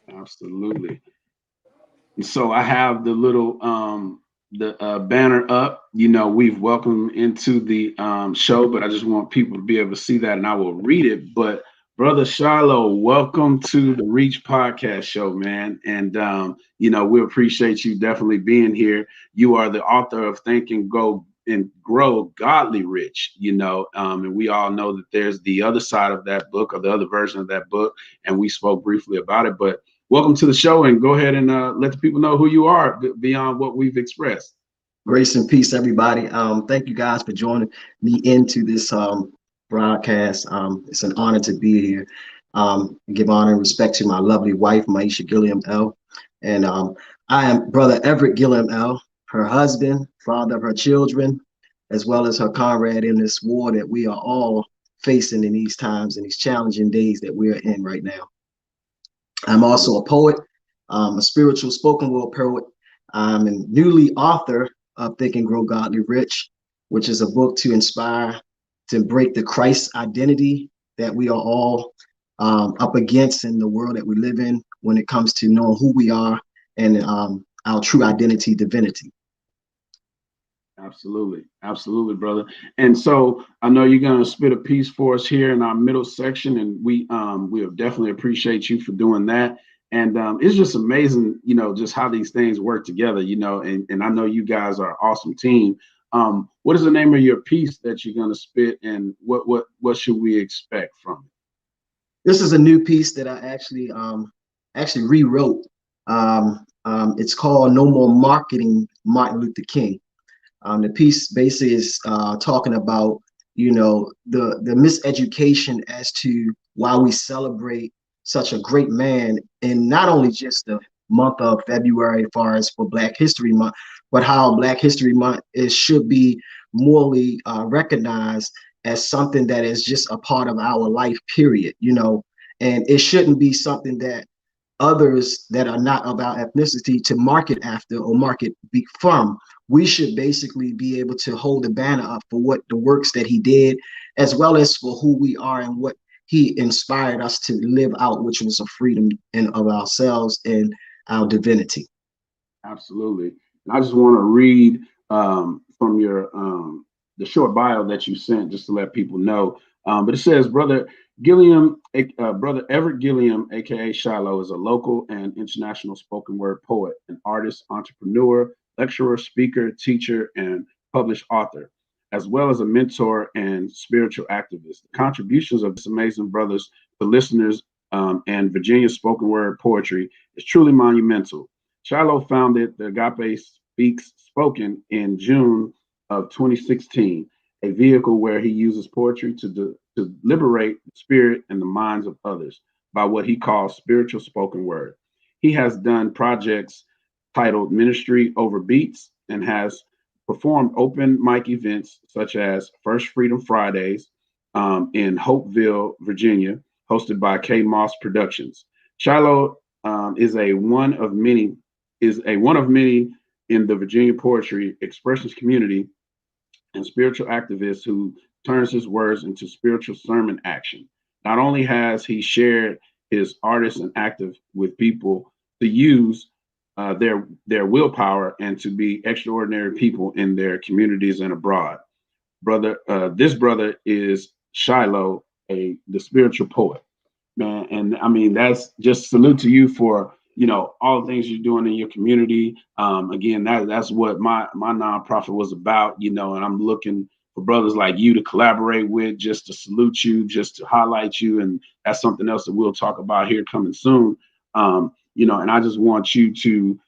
Absolutely. So I have the little banner up. You know, we've welcomed into the show, but I just want people to be able to see that, and I will read it. But Brother Shiloh, welcome to the Reach Podcast Show, man. And you know, we appreciate you definitely being here. You are the author of Think and Go and Grow Godly Rich, you know, and we all know that there's the other side of that book, or the other version of that book, and we spoke briefly about it. But welcome to the show, and go ahead and let the people know who you are beyond what we've expressed. Grace and peace, everybody. Thank you guys for joining me into this broadcast. It's an honor to be here. Give honor and respect to my lovely wife, Miasha Gilliam-El. And I am Brother Everett Gilliam-El, her husband, father of her children, as well as her comrade in this war that we are all facing in these times and these challenging days that we're in right now. I'm also a poet, a spiritual spoken word poet. I'm a newly author of Think and Grow Godly Rich, which is a book to inspire, to break the Christ identity that we are all up against in the world that we live in when it comes to knowing who we are and our true identity, divinity. Absolutely. Absolutely, brother. And so I know you're going to spit a piece for us here in our middle section, and we definitely appreciate you for doing that. And it's just amazing, you know, just how these things work together, you know, and I know you guys are an awesome team. What is the name of your piece that you're going to spit, and what should we expect from it? This is a new piece that I actually rewrote. It's called No More Marketing Martin Luther King. The piece basically is talking about, you know, the miseducation as to why we celebrate such a great man in not only just the month of February as far as for Black History Month, but how Black History Month should be morally recognized as something that is just a part of our life, period, you know, and it shouldn't be something that others that are not of our ethnicity to market after or market from. We should basically be able to hold the banner up for what the works that he did, as well as for who we are and what he inspired us to live out, which was a freedom of ourselves and our divinity. Absolutely. And I just want to read from your the short bio that you sent, just to let people know. But it says, Brother Everett Gilliam, aka Shiloh, is a local and international spoken word poet, an artist, entrepreneur, lecturer, speaker, teacher, and published author, as well as a mentor and spiritual activist. The contributions of this amazing brothers to listeners and Virginia spoken word poetry is truly monumental. Shiloh founded the Agape Speaks Spoken in June of 2016, a vehicle where he uses poetry to liberate the spirit and the minds of others by what he calls spiritual spoken word. He has done projects titled Ministry Over Beats and has performed open mic events such as First Freedom Fridays in Hopeville, Virginia, hosted by K Moss Productions. Shiloh is one of many in the Virginia poetry expressions community and spiritual activist who turns his words into spiritual sermon action. Not only has he shared his artists and active with people to use their willpower and to be extraordinary people in their communities and abroad. This brother is Shiloh, the spiritual poet, man. And I mean, that's just salute to you for, you know, all the things you're doing in your community. Again, that's what my nonprofit was about, you know, and I'm looking for brothers like you to collaborate with, just to salute you, just to highlight you. And that's something else that we'll talk about here coming soon. You know, and I just want you to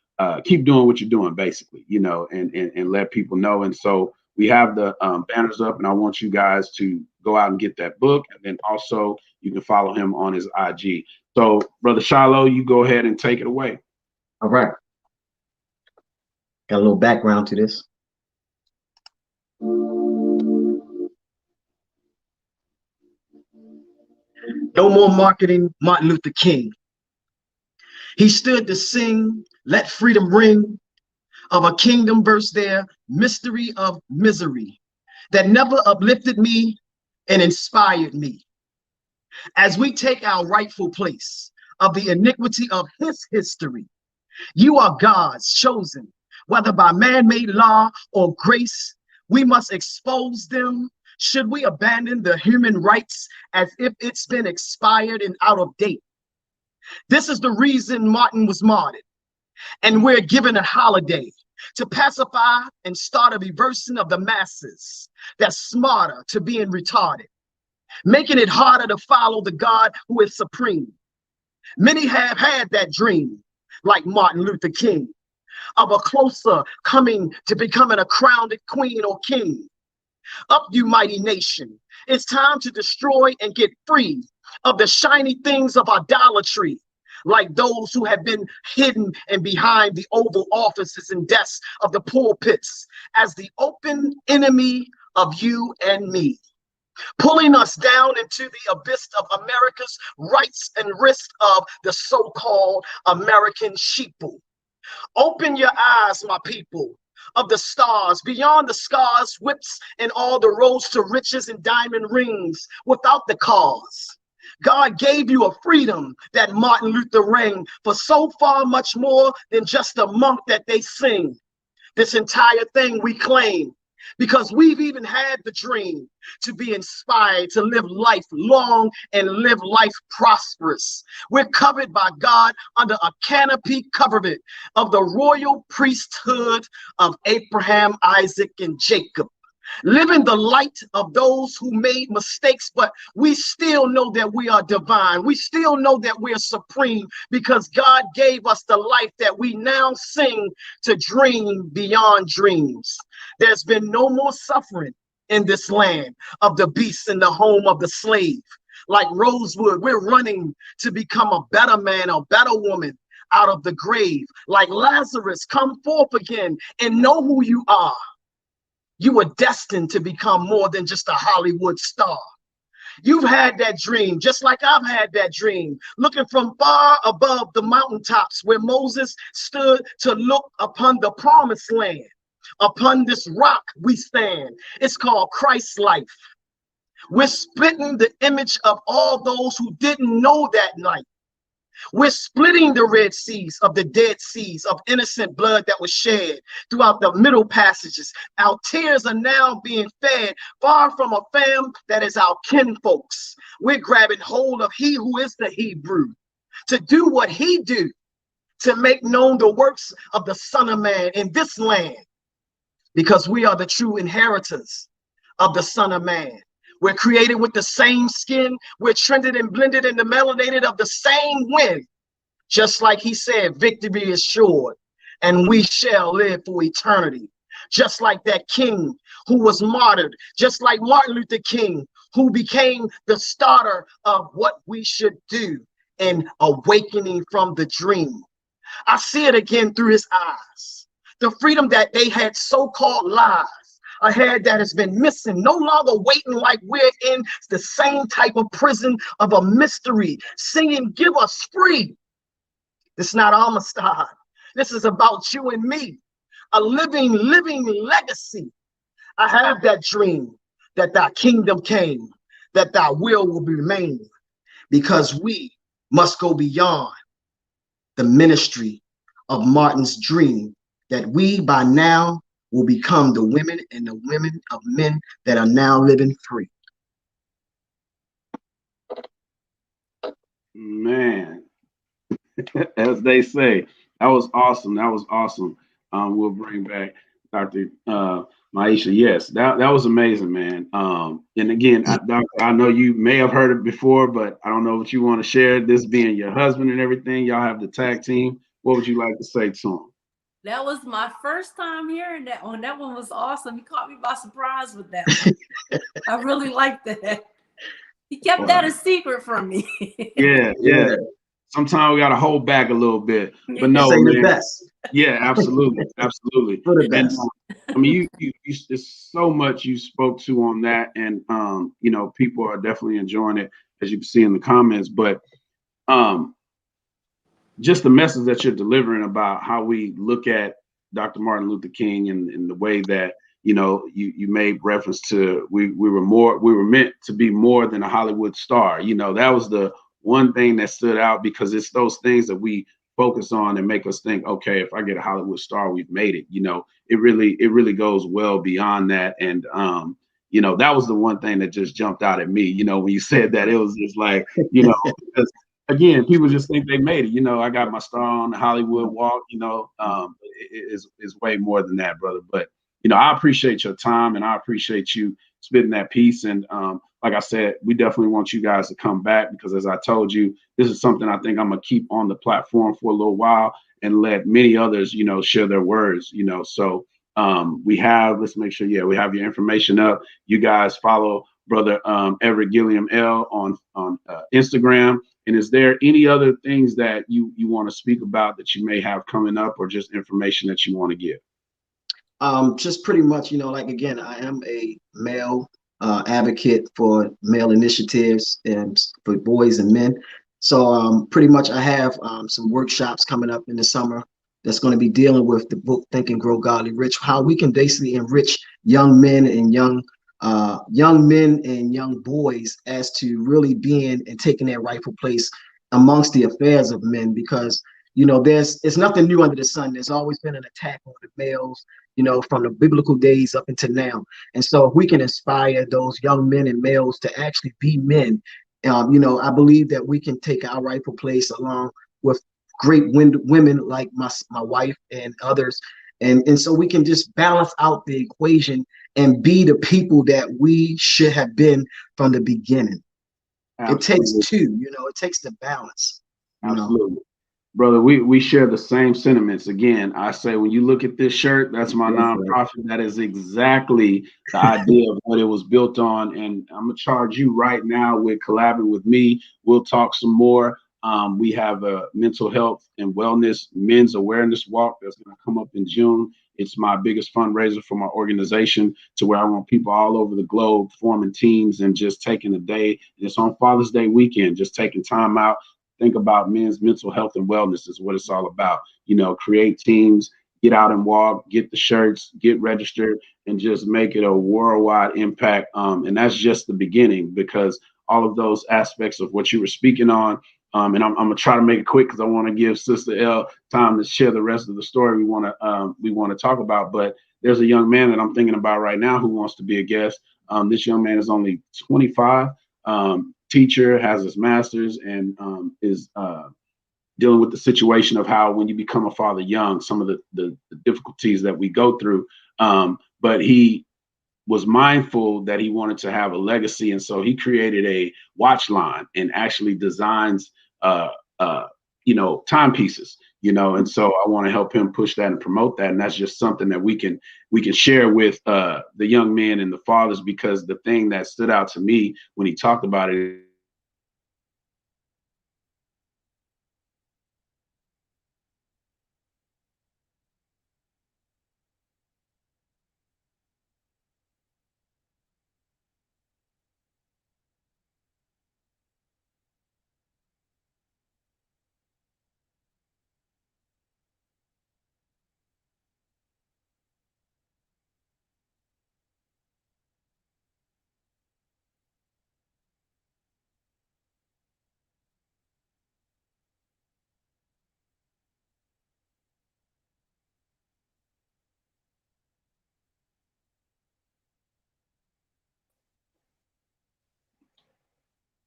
keep doing what you're doing, basically, you know, and let people know. And so we have the banners up, and I want you guys to go out and get that book. And then also you can follow him on his IG. So, Brother Shiloh, you go ahead and take it away. All right. Got a little background to this. No more marketing Martin Luther King. He stood to sing, let freedom ring, of a kingdom verse there, mystery of misery, that never uplifted me and inspired me. As we take our rightful place of the iniquity of his history, You are God's chosen, whether by man-made law or grace. We must expose them. Should we abandon the human rights as if it's been expired and out of date? This is the reason Martin was martyred, and we're given a holiday to pacify and start a reversing of the masses that's smarter to being retarded, making it harder to follow the God who is supreme. Many have had that dream, like Martin Luther King, of a closer coming to becoming a crowned queen or king. Up, you mighty nation. It's time to destroy and get free of the shiny things of idolatry, like those who have been hidden and behind the Oval Offices and desks of the pulpits as the open enemy of you and me, pulling us down into the abyss of America's rights and risk of the so-called American sheeple. Open your eyes, my people, of the stars, beyond the scars, whips, and all the roads to riches and diamond rings without the cause. God gave you a freedom that Martin Luther rang for so far much more than just a month that they sing. This entire thing we claim because we've even had the dream to be inspired to live life long and live life prosperous. We're covered by God under a canopy coverlet of the royal priesthood of Abraham, Isaac, and Jacob, living the light of those who made mistakes, but we still know that we are divine. We still know that we are supreme because God gave us the life that we now sing to dream beyond dreams. There's been no more suffering in this land of the beast in the home of the slave. Like Rosewood, we're running to become a better man, a better woman out of the grave. Like Lazarus, come forth again and know who you are. You were destined to become more than just a Hollywood star. You've had that dream, just like I've had that dream, looking from far above the mountaintops where Moses stood to look upon the promised land. Upon this rock we stand. It's called Christ's life. We're splitting the image of all those who didn't know that night. We're splitting the Red Seas of the Dead Seas of innocent blood that was shed throughout the middle passages. Our tears are now being fed far from a fam that is our kinfolks. We're grabbing hold of he who is the Hebrew to do what he do, to make known the works of the Son of Man in this land, because we are the true inheritors of the Son of Man. We're created with the same skin. We're trended and blended and melanated of the same wind. Just like he said, victory is sure, and we shall live for eternity. Just like that king who was martyred, just like Martin Luther King, who became the starter of what we should do in awakening from the dream. I see it again through his eyes. The freedom that they had so-called lies. A head that has been missing, no longer waiting like we're in the same type of prison of a mystery, singing, give us free. This is not Amistad. This is about you and me, a living legacy. I have that dream that thy kingdom came, that thy will remain, because we must go beyond the ministry of Martin's dream, that we by now will become the women and the women of men that are now living free. Man, as they say, that was awesome. That was awesome. We'll bring back Dr. Miasha. Yes, that was amazing, man. And again, I know you may have heard it before, but I don't know what you want to share. This being your husband and everything, y'all have the tag team. What would you like to say to him? That was my first time hearing that one. That one was awesome. He caught me by surprise with that one. I really liked that. He kept that a secret from me. Yeah. Sometimes we got to hold back a little bit, but no, man. The best. Yeah, absolutely. For the best. And, I mean, you there's so much you spoke to on that, and people are definitely enjoying it, as you can see in the comments. But just the message that you're delivering about how we look at Dr. Martin Luther King and the way that, you made reference to we were meant to be more than a Hollywood star. That was the one thing that stood out, because it's those things that we focus on and make us think, okay, if I get a Hollywood star, we've made it. It really goes well beyond that. And that was the one thing that just jumped out at me, when you said that. It was just like, because again, people just think they made it. I got my star on the Hollywood walk, it's way more than that, brother. But I appreciate your time, and I appreciate you spitting that piece. And like I said, we definitely want you guys to come back, because as I told you, this is something I think I'm gonna keep on the platform for a little while and let many others, share their words, So let's make sure, we have your information up. You guys follow brother Everett Gilliam-El on Instagram. And is there any other things that you want to speak about that you may have coming up, or just information that you want to give? Just pretty much, like, again, I am a male advocate for male initiatives and for boys and men. So pretty much I have some workshops coming up in the summer that's going to be dealing with the book Think and Grow Godly Rich, how we can basically enrich young men and young boys as to really being and taking their rightful place amongst the affairs of men, because it's nothing new under the sun. There's always been an attack on the males, from the biblical days up until now. And so if we can inspire those young men and males to actually be men, I believe that we can take our rightful place along with great women like my wife and others. And so we can just balance out the equation and be the people that we should have been from the beginning. Absolutely. It takes two, it takes the balance. Absolutely. Brother, we share the same sentiments. Again, I say, when you look at this shirt, that's my nonprofit. Right. That is exactly the idea of what it was built on. And I'm going to charge you right now with collabing with me. We'll talk some more. We have a mental health and wellness men's awareness walk that's going to come up in June. It's my biggest fundraiser for my organization, to where I want people all over the globe forming teams and just taking a day. It's on Father's Day weekend, just taking time out. Think about men's mental health and wellness is what it's all about. Create teams, get out and walk, get the shirts, get registered, and just make it a worldwide impact. And that's just the beginning, because all of those aspects of what you were speaking on, and I'm gonna try to make it quick, because I want to give Sister L time to share the rest of the story we want to talk about. But there's a young man that I'm thinking about right now who wants to be a guest. This young man is only 25. Teacher, has his master's, and is dealing with the situation of how, when you become a father young, some of the difficulties that we go through. But he was mindful that he wanted to have a legacy, and so he created a watch line and actually designs timepieces. And so I want to help him push that and promote that. And that's just something that we can share with the young men and the fathers, because the thing that stood out to me when he talked about it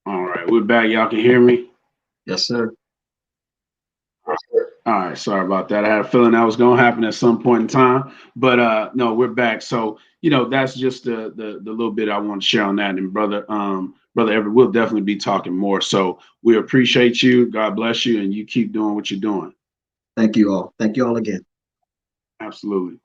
All right, we're back. Y'all can hear me? Yes, sir. All right, sorry about that. I had a feeling that was going to happen at some point in time, but no, we're back. So that's just the little bit I want to share on that. And brother Everett, we'll definitely be talking more. So we appreciate you. God bless you, and you keep doing what you're doing. Thank you all. Thank you all again. Absolutely.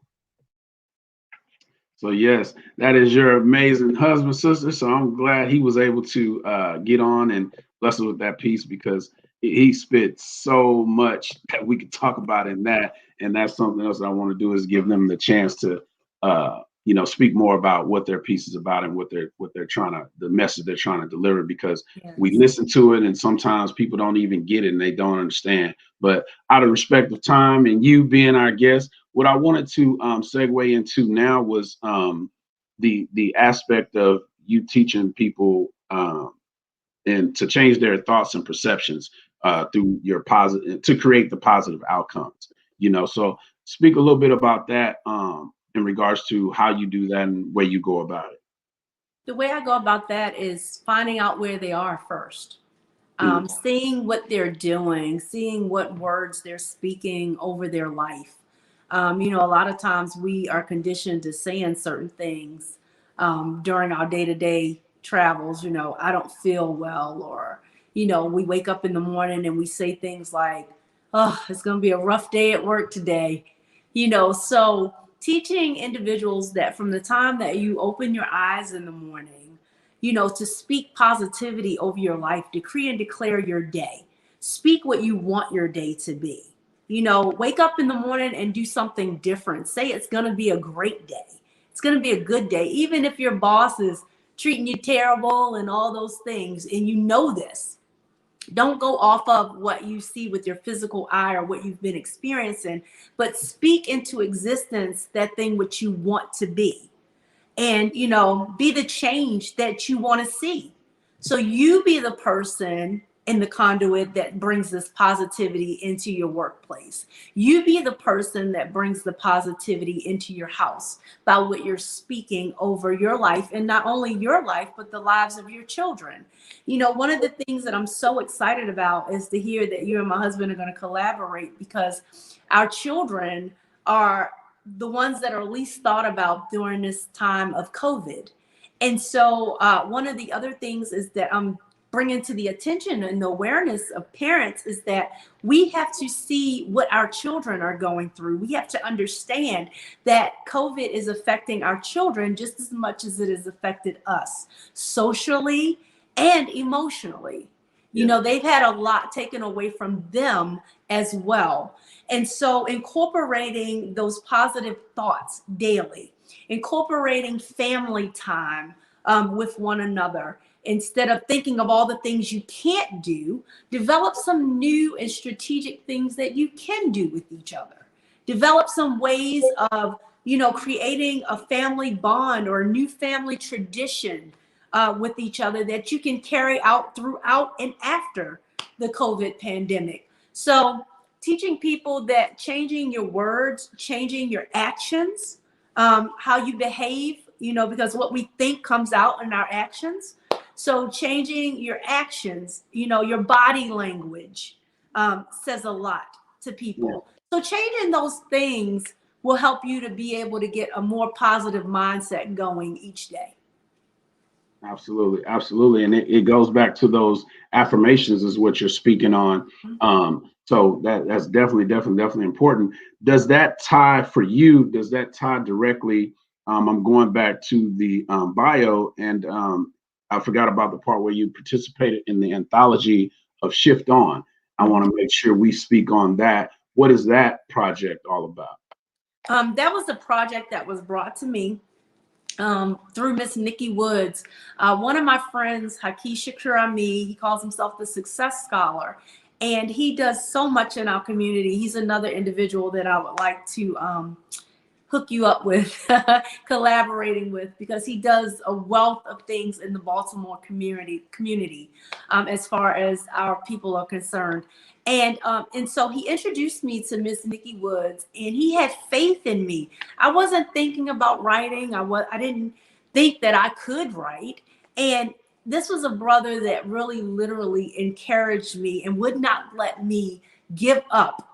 So yes, that is your amazing husband, sister. So I'm glad he was able to get on and bless us with that piece, because he spit so much that we could talk about in that. And that's something else I want to do, is give them the chance to speak more about what their piece is about and what they're trying to, the message they're trying to deliver, because we listen to it and sometimes people don't even get it and they don't understand. But out of respect of time and you being our guest, what I wanted to segue into now was the aspect of you teaching people and to change their thoughts and perceptions. through your positive, to create the positive outcomes. So speak a little bit about that in regards to how you do that and where you go about it. The way I go about that is finding out where they are first. Seeing what they're doing, seeing what words they're speaking over their life. A lot of times we are conditioned to saying certain things during our day-to-day travels. I don't feel well, or, we wake up in the morning and we say things like, oh, it's going to be a rough day at work today. So teaching individuals that from the time that you open your eyes in the morning, to speak positivity over your life, decree and declare your day, speak what you want your day to be. Wake up in the morning and do something different. Say it's going to be a great day. It's going to be a good day. Even if your boss is treating you terrible and all those things, and this, don't go off of what you see with your physical eye or what you've been experiencing, but speak into existence that thing which you want to be. And, be the change that you want to see. So you be the person in the conduit that brings this positivity into your workplace. You be the person that brings the positivity into your house by what you're speaking over your life, and not only your life, but the lives of your children. One of the things that I'm so excited about is to hear that you and my husband are going to collaborate, because our children are the ones that are least thought about during this time of COVID. And so one of the other things is that I'm bringing to the attention and the awareness of parents is that we have to see what our children are going through. We have to understand that COVID is affecting our children just as much as it has affected us socially and emotionally. They've had a lot taken away from them as well. And so incorporating those positive thoughts daily, incorporating family time with one another, instead of thinking of all the things you can't do, develop some new and strategic things that you can do with each other. Develop some ways of, creating a family bond or a new family tradition with each other that you can carry out throughout and after the COVID pandemic. So teaching people that changing your words, changing your actions, how you behave, because what we think comes out in our actions. So changing your actions, your body language says a lot to people. So changing those things will help you to be able to get a more positive mindset going each day. Absolutely. Absolutely. And it goes back to those affirmations is what you're speaking on. So that's definitely important. Does that tie for you? Does that tie directly? I'm going back to the bio, and I forgot about the part where you participated in the anthology of Shift On. I want to make sure we speak on that. What is that project all about? That was a project that was brought to me through Miss Nikki Woods. One of my friends, Hakisha Kurami, he calls himself the Success Scholar, and he does so much in our community. He's another individual that I would like to hook you up with, collaborating with, because he does a wealth of things in the Baltimore community as far as our people are concerned. And so he introduced me to Miss Nikki Woods, and he had faith in me. I wasn't thinking about writing. I didn't think that I could write. And this was a brother that really literally encouraged me and would not let me give up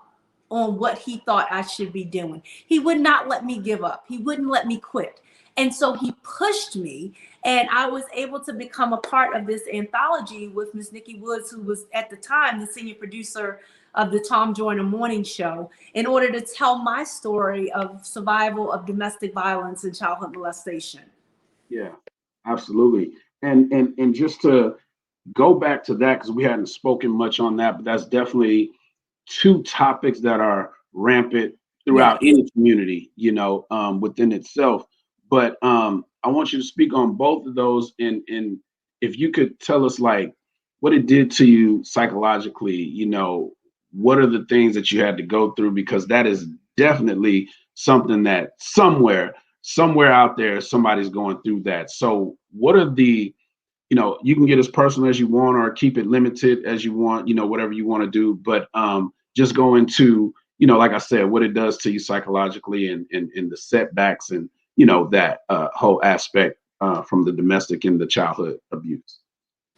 on what he thought I should be doing. He would not let me give up. He wouldn't let me quit. And so he pushed me, and I was able to become a part of this anthology with Miss Nikki Woods, who was at the time the senior producer of the Tom Joyner Morning Show, in order to tell my story of survival of domestic violence and childhood molestation. Yeah, absolutely. And just to go back to that, because we hadn't spoken much on that, but that's definitely two topics that are rampant throughout any community, within itself. But I want you to speak on both of those, and if you could tell us like what it did to you psychologically, what are the things that you had to go through, because that is definitely something that somewhere out there somebody's going through that. So what are the you know, you can get as personal as you want or keep it limited as you want, you know, whatever you want to do. But just go into, you know, like I said, what it does to you psychologically and the setbacks and, you know, that whole aspect from the domestic and the childhood abuse.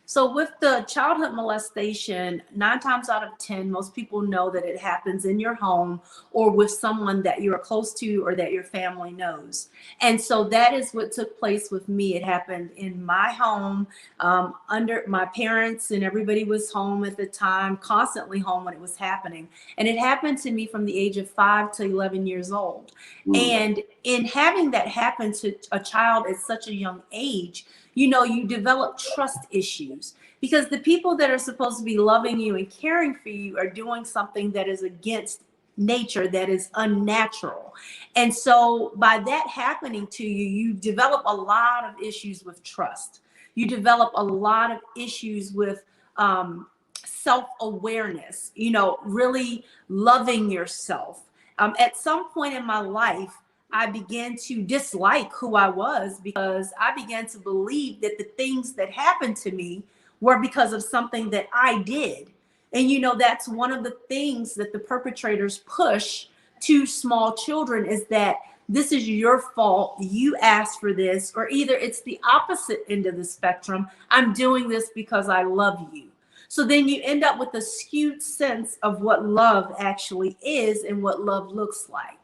So with the childhood molestation, 9 times out of 10, most people know that it happens in your home or with someone that you're close to or that your family knows. And so that is what took place with me. It happened in my home, under my parents, and everybody was home at the time, constantly home when it was happening. And it happened to me from the age of 5 to 11 years old. And in having that happen to a child at such a young age, you know, you develop trust issues because the people that are supposed to be loving you and caring for you are doing something that is against nature, that is unnatural. And so by that happening to you, you develop a lot of issues with trust. You develop a lot of issues with self-awareness, you know, really loving yourself. At some point in my life, I began to dislike who I was because I began to believe that the things that happened to me were because of something that I did. And, you know, that's one of the things that the perpetrators push to small children is that this is your fault. You asked for this, or either it's the opposite end of the spectrum. I'm doing this because I love you. So then you end up with a skewed sense of what love actually is and what love looks like.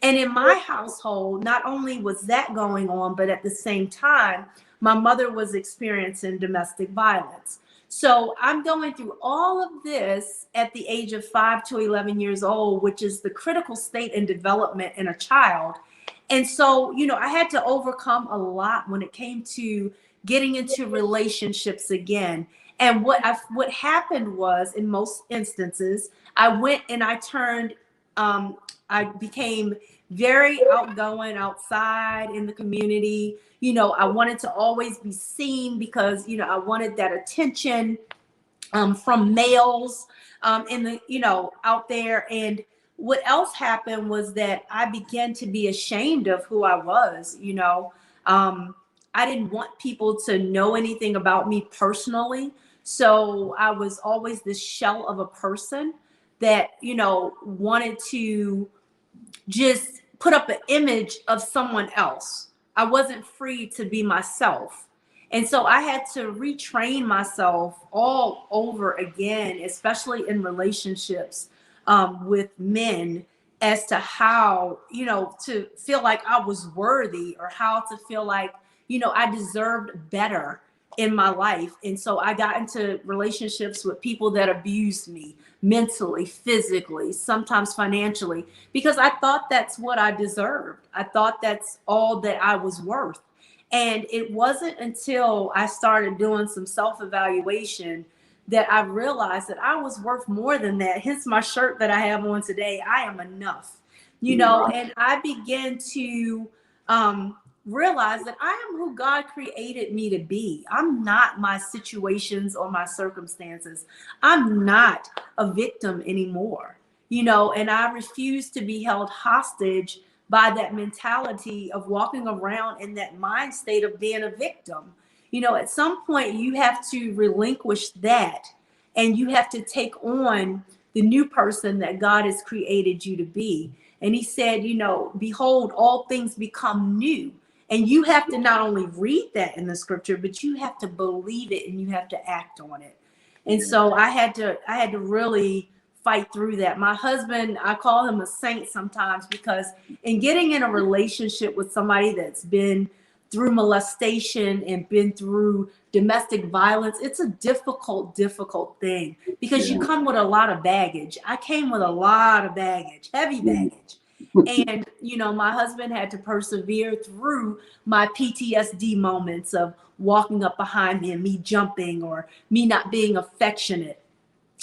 And in my household, not only was that going on, but at the same time, my mother was experiencing domestic violence. So I'm going through all of this at the age of 5 to 11 years old, which is the critical state in development in a child. And so, you know, I had to overcome a lot when it came to getting into relationships again. And what happened was, in most instances, I went and I turned I became very outgoing outside in the community. You know, I wanted to always be seen because, you know, I wanted that attention from males in the, you know, out there. And what else happened was that I began to be ashamed of who I was, you know. I didn't want people to know anything about me personally. So I was always this shell of a person that, you know, wanted to just put up an image of someone else. I wasn't free to be myself. And so I had to retrain myself all over again, especially in relationships with men, as to how, you know, to feel like I was worthy or how to feel like, you know, I deserved better in my life. And so I got into relationships with people that abused me mentally, physically, sometimes financially, because I thought that's what I deserved. I thought that's all that I was worth. And it wasn't until I started doing some self-evaluation that I realized that I was worth more than that. Hence my shirt that I have on today, I am enough, you know, and I began to realize that I am who God created me to be. I'm not my situations or my circumstances. I'm not a victim anymore, you know, and I refuse to be held hostage by that mentality of walking around in that mind state of being a victim. You know, at some point you have to relinquish that and you have to take on the new person that God has created you to be. And he said, you know, behold, all things become new. And you have to not only read that in the scripture, but you have to believe it and you have to act on it. And so I had to really fight through that. My husband, I call him a saint sometimes, because in getting in a relationship with somebody that's been through molestation and been through domestic violence, it's a difficult thing because you come with a lot of baggage. I came with a lot of baggage, heavy baggage. And, you know, my husband had to persevere through my PTSD moments of walking up behind me and me jumping or me not being affectionate,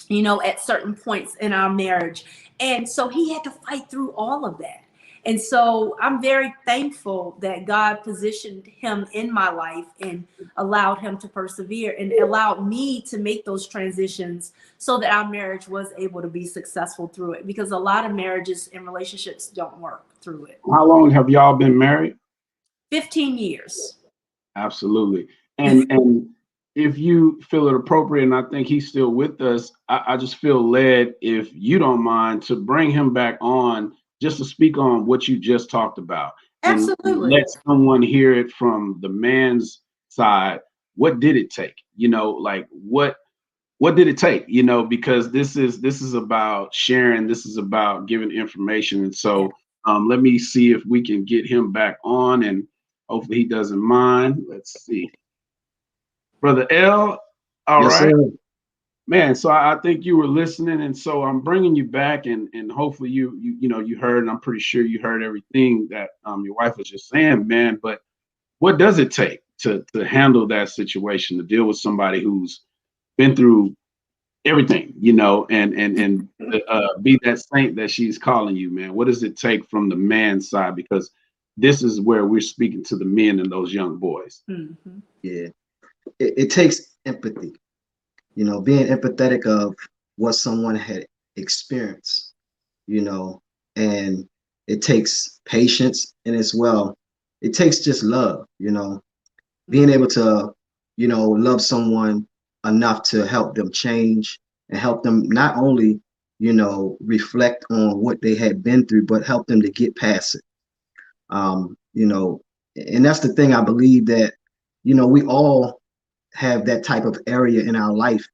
you know, at certain points in our marriage. And so he had to fight through all of that. And so I'm very thankful that God positioned him in my life and allowed him to persevere and allowed me to make those transitions so that our marriage was able to be successful through it, because a lot of marriages and relationships don't work through it. How long have y'all been married? 15 years. Absolutely. And if you feel it appropriate, and I think he's still with us, I just feel led, if you don't mind, to bring him back on just to speak on what you just talked about. And Absolutely. let someone hear it from the man's side. What did it take? Like what did it take? Because this is about sharing, this is about giving information. And Yeah. so let me see if we can get him back on, and hopefully he doesn't mind. Let's see. Brother L, all Yes, right, sir. man. So I think you were listening, and so I'm bringing you back, and hopefully you heard, and I'm pretty sure you heard everything that your wife was just saying, man. But what does it take to handle that situation, to deal with somebody who's been through everything, and be that saint that she's calling you, man? What does it take from the man's side? Because this is where we're speaking to the men and those young boys. Mm-hmm. Yeah, it takes empathy. Being empathetic of what someone had experienced. And it takes patience, and as well, it takes just love. Being able to, love someone enough to help them change and help them not only, reflect on what they had been through, but help them to get past it. And that's the thing. I believe that, we all have that type of area in our life.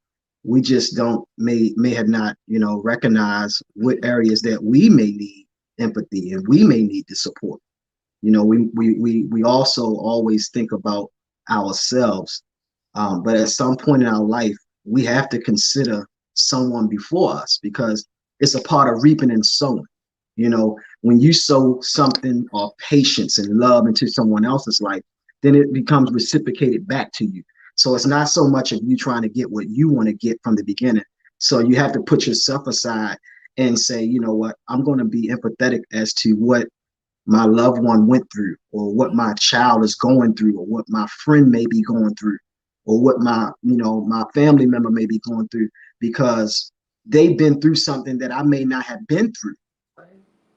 We just don't may have not, recognized what areas that we may need empathy and we may need the support. We also always think about ourselves, but at some point in our life, we have to consider someone before us, because it's a part of reaping and sowing. When you sow something or patience and love into someone else's life, then it becomes reciprocated back to you. So it's not so much of you trying to get what you want to get from the beginning. So you have to put yourself aside and say, you know what, I'm going to be empathetic as to what my loved one went through, or what my child is going through, or what my friend may be going through, or what my family member may be going through, because they've been through something that I may not have been through.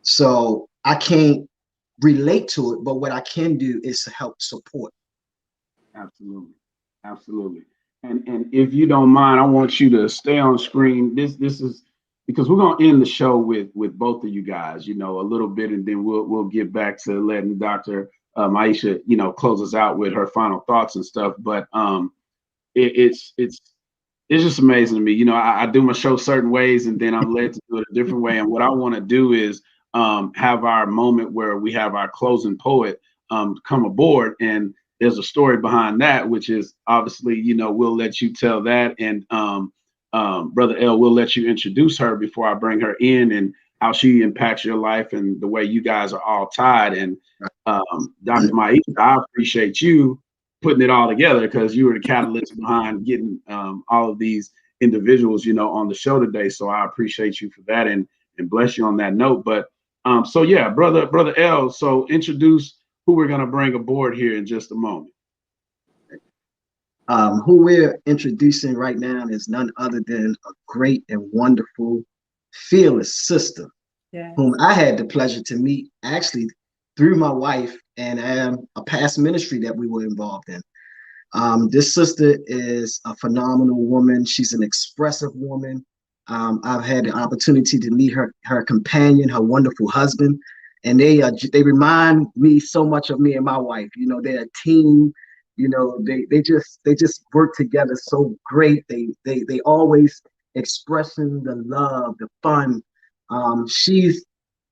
So I can't relate to it, but what I can do is to help support. Absolutely. Absolutely. And if you don't mind, I want you to stay on screen. This is because we're gonna end the show with both of you guys, a little bit, and then we'll get back to letting Dr. Miasha, close us out with her final thoughts and stuff. But it's just amazing to me. I do my show certain ways, and then I'm led to do it a different way. And what I want to do is have our moment where we have our closing poet come aboard, and there's a story behind that, which is obviously, we'll let you tell that, and Brother L, we'll let you introduce her before I bring her in, and how she impacts your life and the way you guys are all tied. And Dr. Miasha, I appreciate you putting it all together, because you were the catalyst behind getting all of these individuals, on the show today. So I appreciate you for that, and bless you on that note. But so yeah, brother L, so introduce who we're going to bring aboard here in just a moment. Who we're introducing right now is none other than a great and wonderful, fearless sister, whom I had the pleasure to meet actually through my wife and a past ministry that we were involved in. This sister is a phenomenal woman. She's an expressive woman. I've had the opportunity to meet her companion, her wonderful husband, and they remind me so much of me and my wife. They're a team. They just work together so great. They always expressing the love, the fun. She's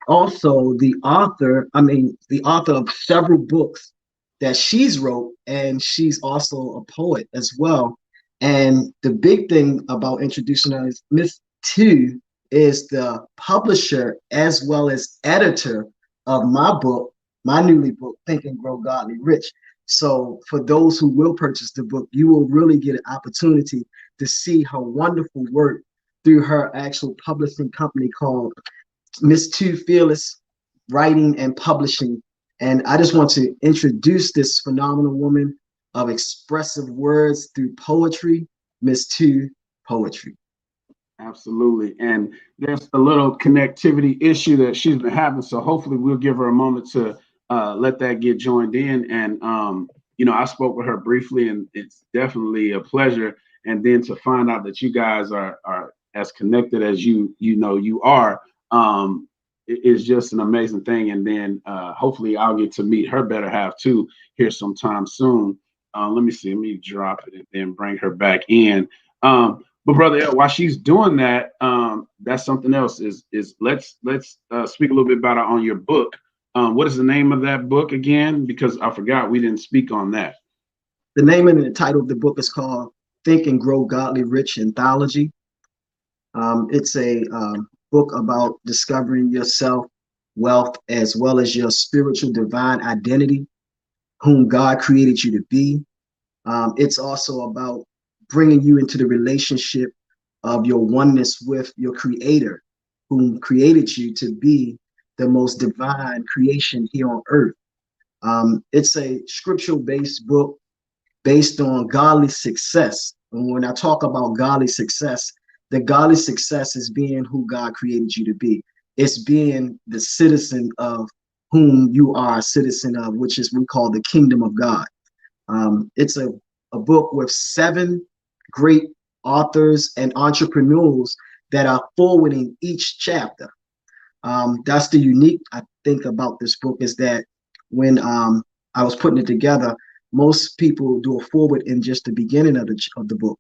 also the author of several books that she's wrote, and she's also a poet as well. And the big thing about introducing her is Miss Two is the publisher as well as editor of my book, my newly book, Think and Grow Godly Rich. So for those who will purchase the book, you will really get an opportunity to see her wonderful work through her actual publishing company called Miss Two Fearless Writing and Publishing. And I just want to introduce this phenomenal woman of expressive words through poetry, Miss Two Poetry. Absolutely. And there's a little connectivity issue that she's been having. So hopefully we'll give her a moment to let that get joined in. And, I spoke with her briefly, and it's definitely a pleasure. And then to find out that you guys are as connected as you are, is just an amazing thing. And then hopefully I'll get to meet her better half too here sometime soon. Let me see. Let me drop it and then bring her back in. But brother El, while she's doing that, that's something else. Is let's speak a little bit about it on your book. What is the name of that book again? Because I forgot we didn't speak on that. The name and the title of the book is called Think and Grow Godly Rich Anthology. It's a book about discovering yourself, wealth, as well as your spiritual divine identity, whom God created you to be. It's also about bringing you into the relationship of your oneness with your creator, whom created you to be the most divine creation here on earth. It's a scriptural-based book based on godly success. And when I talk about godly success, the godly success is being who God created you to be. It's being the citizen of whom you are a citizen of, which is we call the kingdom of God. It's a book with 7 great authors and entrepreneurs that are forwarding each chapter. That's the unique, I think, about this book, is that when I was putting it together, most people do a forward in just the beginning of the book.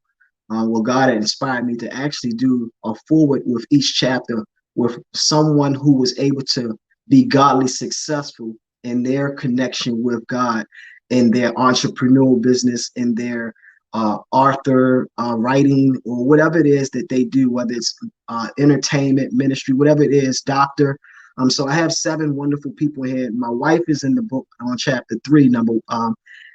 Well, God had inspired me to actually do a forward with each chapter with someone who was able to be godly successful in their connection with God, in their entrepreneurial business, in their author writing, or whatever it is that they do, whether it's entertainment, ministry, whatever it is, doctor. So I have 7 wonderful people here. My wife is in the book on chapter 3,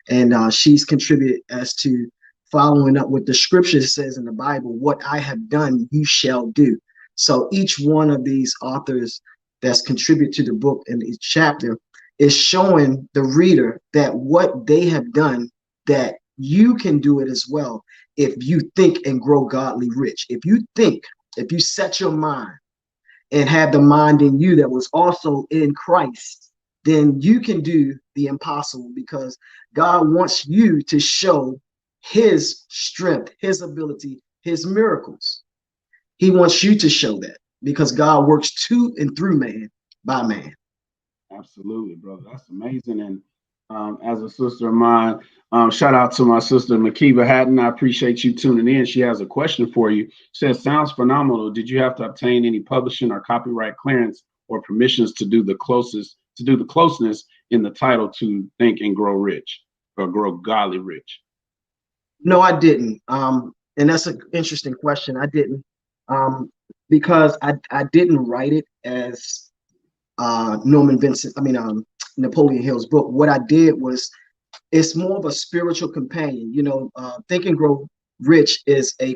and she's contributed as to following up what the scripture says in the Bible: what I have done, you shall do. So each one of these authors that's contributed to the book in each chapter is showing the reader that what they have done, that you can do it as well if you think and grow godly rich. If you set your mind and have the mind in you that was also in Christ, then you can do the impossible, because God wants you to show his strength, his ability, his miracles. He wants you to show that, because God works to and through man by man. Absolutely, brother. That's amazing. And as a sister of mine, shout out to my sister Makiva Hatton. I appreciate you tuning in. She has a question for you. Says, sounds phenomenal. Did you have to obtain any publishing or copyright clearance or permissions to do the closeness in the title to Think and Grow Rich, or Grow Godly Rich? No, I didn't. And that's an interesting question. I didn't, because I didn't write it as Napoleon Hill's book. What I did was, it's more of a spiritual companion. Think and Grow Rich is a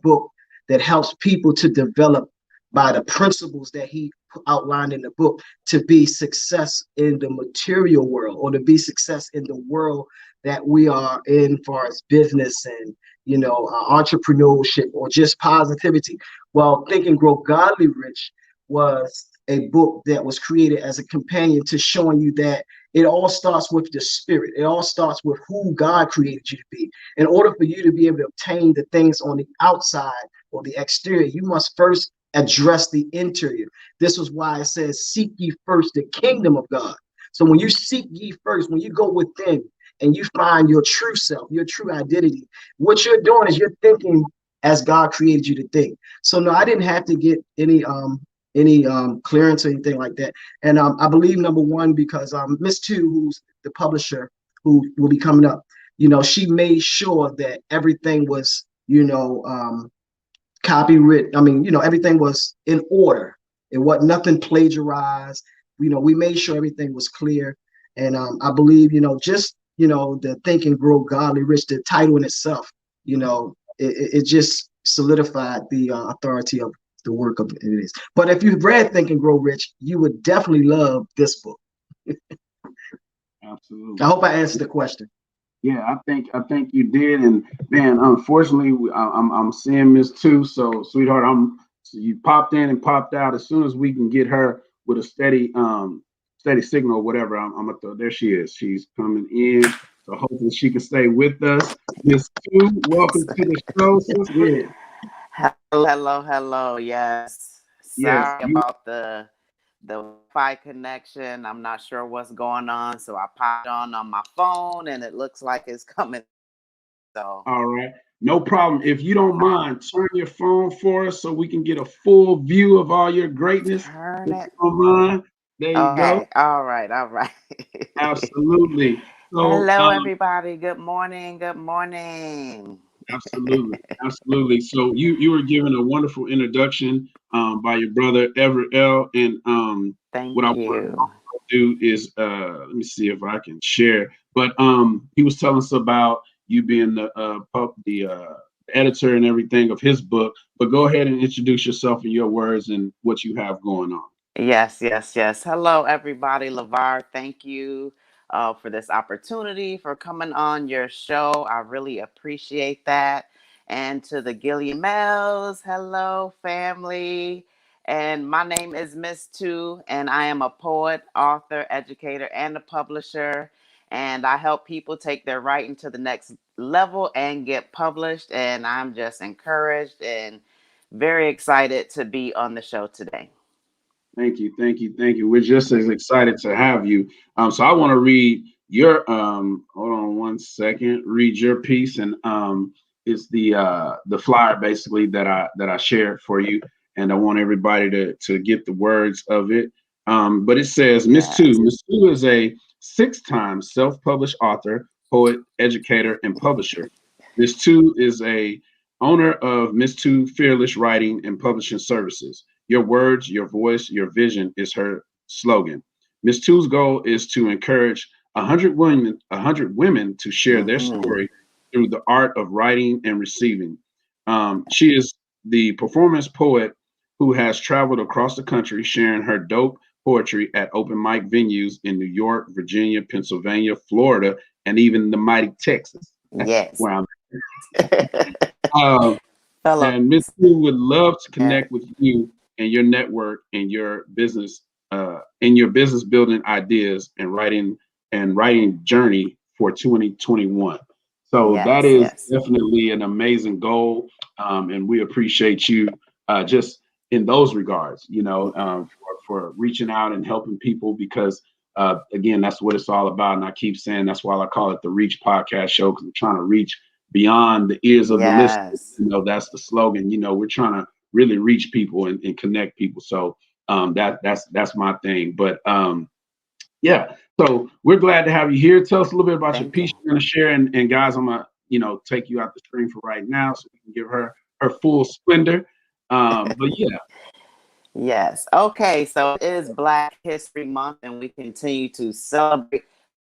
book that helps people to develop by the principles that he outlined in the book to be success in the material world, or to be success in the world that we are in, far as business and entrepreneurship, or just positivity. Well, Think and Grow Godly Rich was a book that was created as a companion to showing you that it all starts with the spirit. It all starts with who God created you to be. In order for you to be able to obtain the things on the outside or the exterior, you must first address the interior. This is why it says, seek ye first the kingdom of God. So when you seek ye first, when you go within and you find your true self, your true identity, what you're doing is you're thinking as God created you to think. So no, I didn't have to get any clearance or anything like that. And I believe, number one, because Miss Two, who's the publisher who will be coming up, she made sure that everything was, copywritten. Everything was in order. It wasn't nothing plagiarized. We made sure everything was clear. And I believe, the Think and Grow Godly Rich, the title in itself, it just solidified the authority of the work of it is. But if you've read Think and Grow Rich, you would definitely love this book. Absolutely. I hope I answered the question. Yeah, I think you did. And man, unfortunately, I'm seeing Miss Two. So, sweetheart, you popped in and popped out. As soon as we can get her with a steady signal or whatever, I'm gonna throw. There she is. She's coming in. So hopefully she can stay with us. Miss Two, welcome to the show, sis. Yeah. Hello. Yes. Yes. Sorry about the Wi-Fi connection. I'm not sure what's going on, so I popped on my phone, and it looks like it's coming. So All right. No problem. If you don't mind, turn your phone for us so we can get a full view of all your greatness. turn If it. you don't mind. There you go. Okay. All right. Absolutely. So, Hello, everybody. Good morning. Good morning. absolutely. So you were given a wonderful introduction by your brother Everett L. And what I Thank want you. to do is let me see if I can share. But he was telling us about you being the editor and everything of his book. But go ahead and introduce yourself in your words and what you have going on. Yes. Hello, everybody. LeVar, thank you for this opportunity for coming on your show. I really appreciate that. And to the Gilliam-Els, hello, family. And my name is Miss Two, and I am a poet, author, educator, and a publisher. And I help people take their writing to the next level and get published. And I'm just encouraged and very excited to be on the show today. Thank you. We're just as excited to have you. So I want to read your hold on one second, read your piece, and it's the flyer basically that I shared for you, and I want everybody to get the words of it. But it says Yes. Miss Two is a six-time self-published author, poet, educator, and publisher. Miss Two is a owner of Miss Two Fearless Writing and Publishing Services. Your words, your voice, your vision is her slogan. Miss Two's goal is to encourage 100 women to share their Mm-hmm. story through the art of writing and receiving. She is the performance poet who has traveled across the country sharing her dope poetry at open mic venues in New York, Virginia, Pennsylvania, Florida, and even the mighty Texas, Yes. where I'm at. Fellows. And Miss Two would love to Yeah. connect with you and your network and your business building ideas and writing journey for 2021. So that is Yes. definitely an amazing goal, and we appreciate you just in those regards. For reaching out and helping people because again, that's what it's all about. And I keep saying that's why I call it the Reach Podcast Show because I'm trying to reach beyond the ears of the listeners. Yes. That's the slogan. We're trying to really reach people and connect people. So that's my thing. But yeah, so we're glad to have you here. Tell us a little bit about your Thank you. piece you're going to share, and guys, I'm gonna take you out the screen for right now so we can give her full splendor. But yeah, Yes. Okay. So it is Black History Month, and we continue to celebrate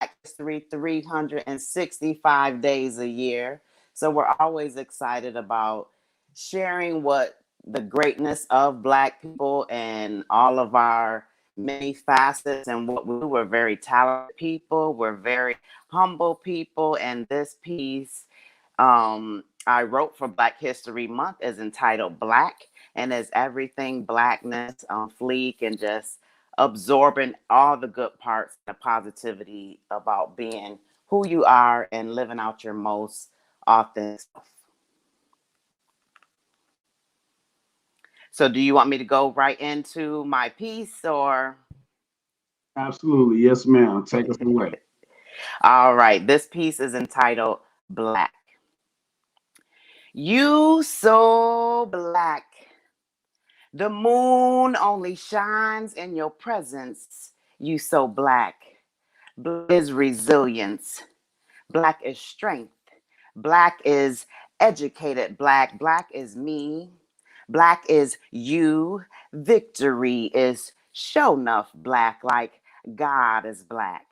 Black History 365 days a year. So we're always excited about sharing what the greatness of Black people and all of our many facets and what we do. We're very talented people. We're very humble people. And this piece I wrote for Black History Month is entitled Black and is everything blackness on fleek and just absorbing all the good parts, the positivity about being who you are and living out your most authentic self. So do you want me to go right into my piece or? absolutely, yes, ma'am. Take us away. All right, this piece is entitled Black. You so black. The moon only shines in your presence. You so black. Black is resilience. Black is strength. Black is educated black. Black is me. Black is you. Victory is show enough black, like God is black.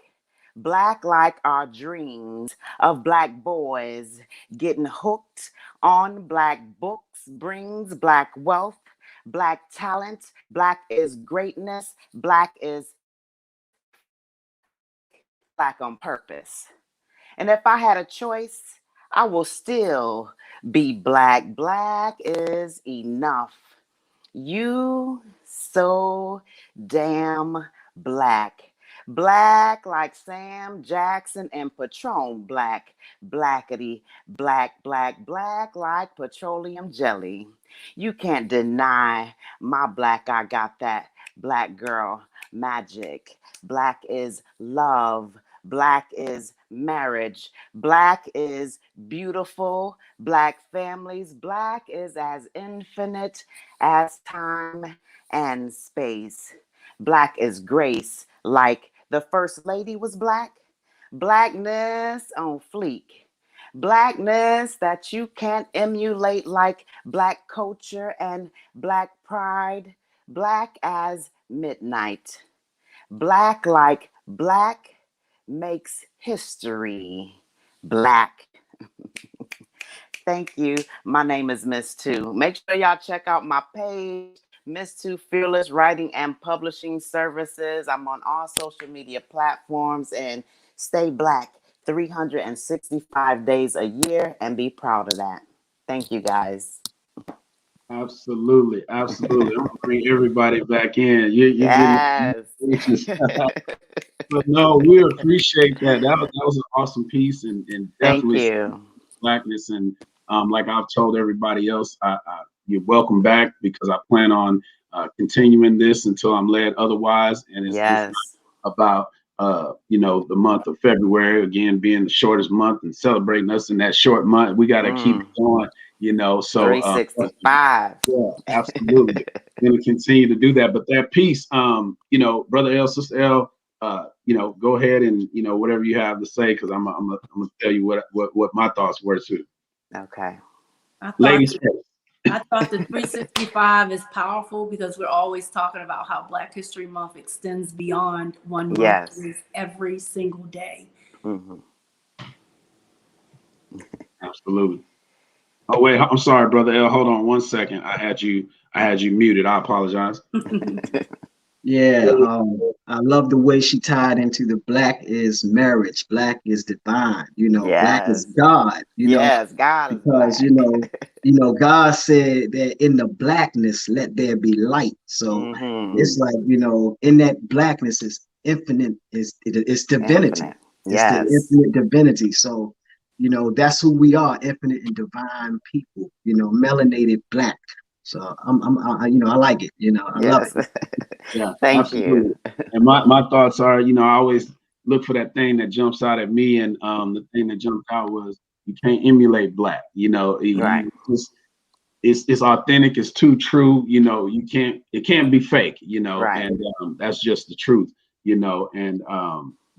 Black like our dreams of black boys getting hooked on black books brings black wealth, black talent. Black is greatness. Black is black on purpose. And if I had a choice, I will still be black. Black is enough. You so damn black. Black like Sam Jackson and Patron black. Blackety, black, black, black like petroleum jelly. You can't deny my black. I got that black girl magic. Black is love. Black is marriage. Black is beautiful. Black families. Black is as infinite as time and space. Black is grace, like the First Lady was black. Blackness on fleek. Blackness that you can't emulate, like black culture and black pride. Black as midnight. Black like black makes history. Black. Thank you. My name is Miss Two. Make sure y'all check out my page, Miss Two Fearless Writing and Publishing Services. I'm on all social media platforms, and stay black 365 days a year and be proud of that. Thank you, guys. Absolutely, absolutely. I'm gonna bring everybody back in. You're Yes. getting but no, we appreciate that. That was an awesome piece, and Thank definitely you. blackness. And like I've told everybody else, you're welcome back, because I plan on continuing this until I'm led otherwise. And it's Yes. not about the month of February again being the shortest month and celebrating us in that short month. We got to keep it going. So 365. yeah, absolutely. Going to continue to do that. But that piece, Brother L, Sister L, go ahead and whatever you have to say, because I'm gonna tell you what my thoughts were too. Okay. Ladies first. I thought the 365 is powerful because we're always talking about how Black History Month extends beyond 1 month. Yes. It is every single day. Mm-hmm. Absolutely. Oh wait, I'm sorry, Brother L. Hold on 1 second. I had you muted. I apologize. Yeah, I love the way she tied into the black is marriage, black is divine, black is Yes. God, Yes, God is because black. God said that in the blackness let there be light. So Mm-hmm. it's like, in that blackness is infinite, it's divinity. Infinite. It's Yes. the infinite divinity. So, that's who we are, infinite and divine people, melanated black. So I like it, I love Yes. it. Yeah, Thank absolutely. you. And my thoughts are, I always look for that thing that jumps out at me, and the thing that jumped out was you can't emulate black. Right. It's authentic, it's too true. It can't be fake. Right. And that's just the truth. And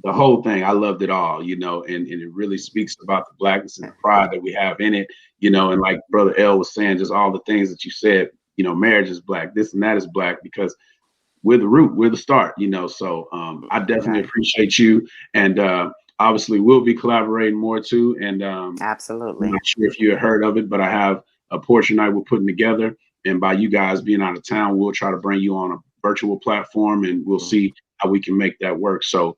the whole thing, I loved it all. And it really speaks about the blackness and the pride that we have in it. And like Brother L was saying, just all the things that you said. Marriage is black, this and that is black, because we're the root, we're the start, so I definitely appreciate you, and obviously we'll be collaborating more too. And Absolutely. I'm not sure if you had heard of it, but I have a portion night we're putting together, and by you guys being out of town, we'll try to bring you on a virtual platform, and we'll see how we can make that work. So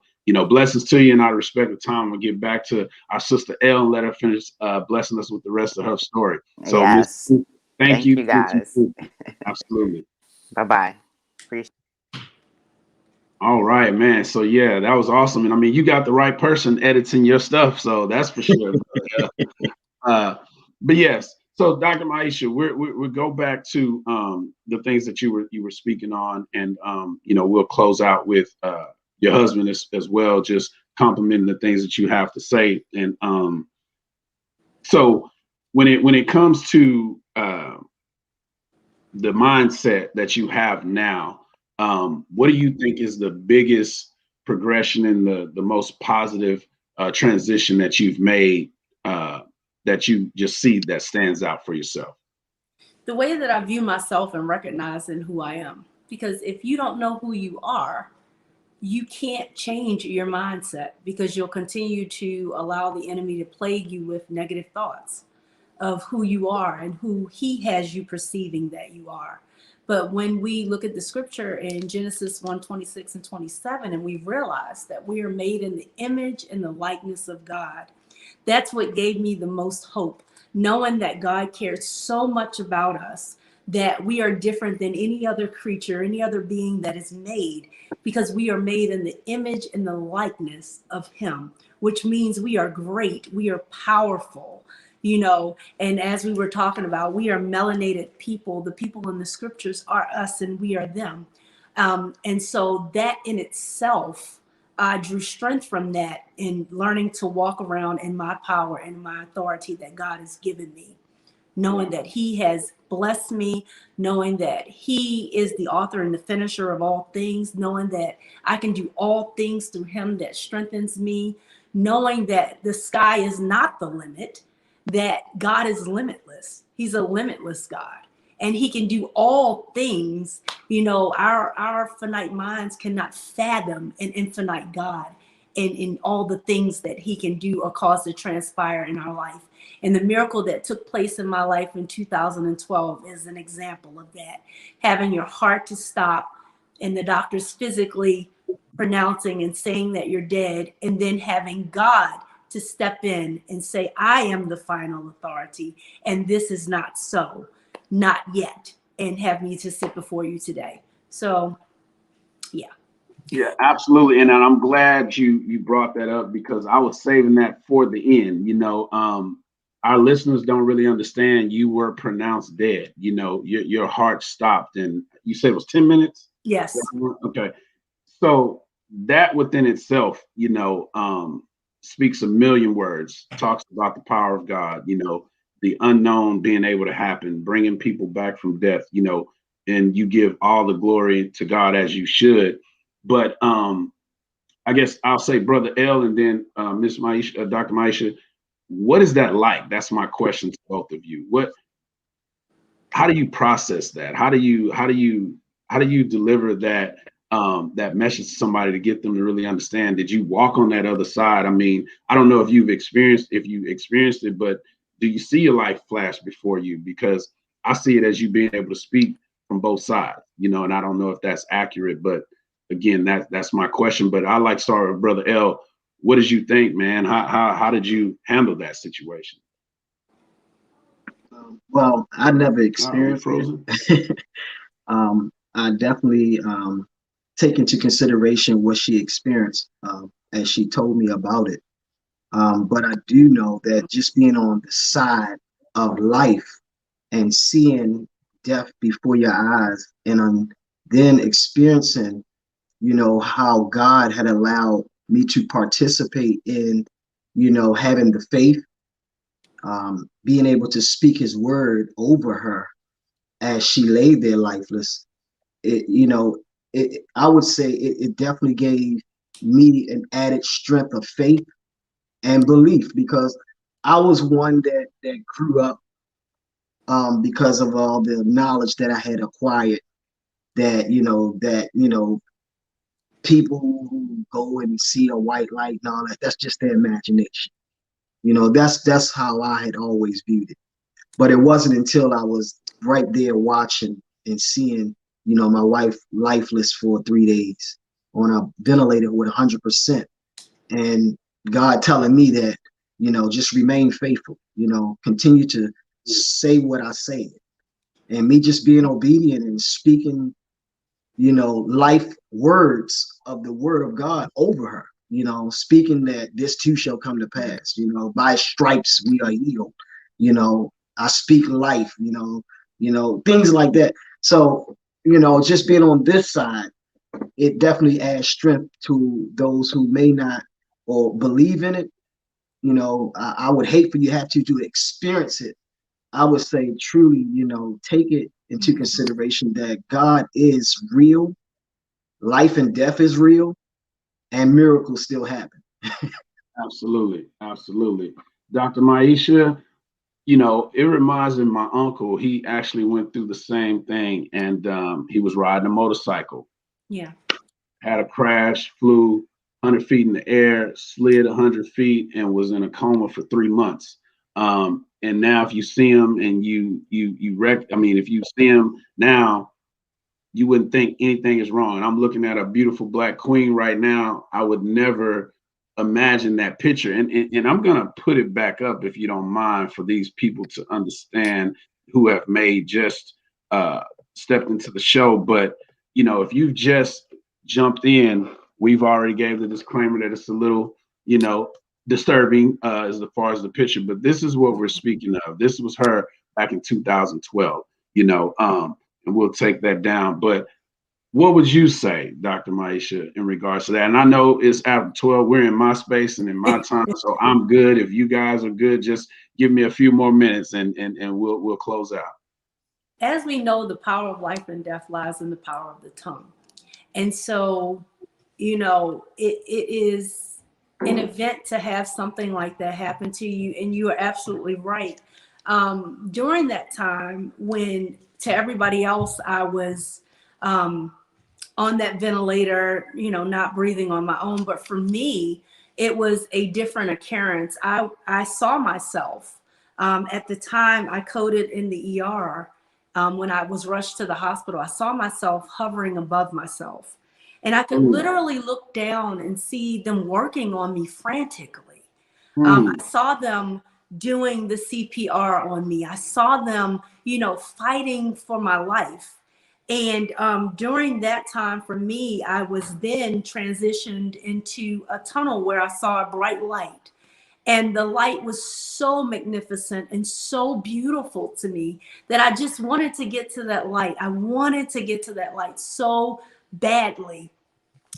blessings to you, and out of respect of time, we'll get back to our sister L and let her finish blessing us with the rest of her story. So Yes. Thank you guys. Absolutely. Bye-bye. Appreciate. All right, man. So yeah, that was awesome. And I mean, you got the right person editing your stuff, so that's for sure. But yes, so Dr. Miasha, we go back to the things that you were speaking on, and we'll close out with your husband as well, just complimenting the things that you have to say. And so when it comes to the mindset that you have now, what do you think is the biggest progression and the most positive transition that you've made, that you just see that stands out for yourself? The way that I view myself and recognizing who I am. Because if you don't know who you are, you can't change your mindset, because you'll continue to allow the enemy to plague you with negative thoughts of who you are and who he has you perceiving that you are. But when we look at the scripture in Genesis 1:26 and 27, and we realize that we are made in the image and the likeness of God, that's what gave me the most hope, knowing that God cares so much about us that we are different than any other creature, any other being that is made, because we are made in the image and the likeness of him, which means we are great, we are powerful, you know. And as we were talking about, we are melanated people. The people in the scriptures are us and we are them. And so that in itself, I drew strength from that in learning to walk around in my power and my authority that God has given me, knowing that he has blessed me, knowing that he is the author and the finisher of all things, knowing that I can do all things through him that strengthens me, knowing that the sky is not the limit, that God is limitless. He's a limitless God. And he can do all things. You know, our finite minds cannot fathom an infinite God and in all the things that he can do or cause to transpire in our life. And the miracle that took place in my life in 2012 is an example of that. Having your heart to stop and the doctors physically pronouncing and saying that you're dead, and then having God to step in and say, I am the final authority, and this is not so, not yet, and have me to sit before you today. So, yeah. Yeah, absolutely. And I'm glad you brought that up, because I was saving that for the end. You know, our listeners don't really understand you were pronounced dead. You know, your heart stopped, and you said it was 10 minutes? Yes. Okay. So that within itself, you know, speaks a million words, talks about the power of God, you know, the unknown being able to happen, bringing people back from death, you know, and you give all the glory to God as you should. But I guess I'll say Brother L, and then Miss Miasha, Dr. Miasha, what is that like? That's my question to both of you. How do you process that? How do you deliver that that message to somebody to get them to really understand? Did you walk on that other side? I mean, I don't know if you experienced it, but do you see your life flash before you? Because I see it as you being able to speak from both sides, you know, and I don't know if that's accurate, but again, that's my question. But I like to start with Brother L. What did you think, man? How did you handle that situation? Well, I never You experienced frozen? it. I definitely take into consideration what she experienced as she told me about it. But I do know that just being on the side of life and seeing death before your eyes, and then experiencing, you know, how God had allowed me to participate in, you know, having the faith, being able to speak his word over her as she lay there lifeless. It, you know, I would say it definitely gave me an added strength of faith and belief, because I was one that grew up because of all the knowledge that I had acquired, that people who go and see a white light and all that, that's just their imagination. You know, that's how I had always viewed it. But it wasn't until I was right there watching and seeing, you know, my wife lifeless for 3 days on a ventilator with 100%, and God telling me that, you know, just remain faithful, you know, continue to say what I say, and me just being obedient and speaking, you know, life words of the word of God over her, you know, speaking that this too shall come to pass, you know, by stripes we are healed, you know, I speak life, you know, things like that. So, you know, just being on this side, it definitely adds strength to those who may not or believe in it. You know, I would hate for you to have to experience it. I would say truly, you know, take it into consideration that God is real, life and death is real, and miracles still happen. Absolutely, absolutely. Dr. Miasha, you know, it reminds me of my uncle. He actually went through the same thing, and he was riding a motorcycle, Yeah. had a crash, flew 100 feet in the air, slid 100 feet, and was in a coma for 3 months. And now, if you see him and if you see him now, you wouldn't think anything is wrong. And I'm looking at a beautiful black queen right now. I would never imagine that picture. And I'm gonna put it back up, if you don't mind, for these people to understand, who have made just stepped into the show. But, you know, if you've just jumped in, we've already gave the disclaimer that it's a little, you know, disturbing as far as the picture. But this is what we're speaking of. This was her back in 2012, you know, and we'll take that down. But what would you say, Dr. Miasha, in regards to that? And I know it's after 12. We're in my space and in my time, so I'm good. If you guys are good, just give me a few more minutes, and we'll close out. As we know, the power of life and death lies in the power of the tongue. And so, you know, it is an event to have something like that happen to you. And you are absolutely right. During that time, when to everybody else, I was on that ventilator, you know, not breathing on my own. But for me, it was a different occurrence. I saw myself at the time I coded in the ER. When I was rushed to the hospital, I saw myself hovering above myself. And I could literally look down and see them working on me frantically. I saw them doing the CPR on me. I saw them, you know, fighting for my life. And during that time for me, I was then transitioned into a tunnel where I saw a bright light. And the light was so magnificent and so beautiful to me that I just wanted to get to that light. I wanted to get to that light so badly.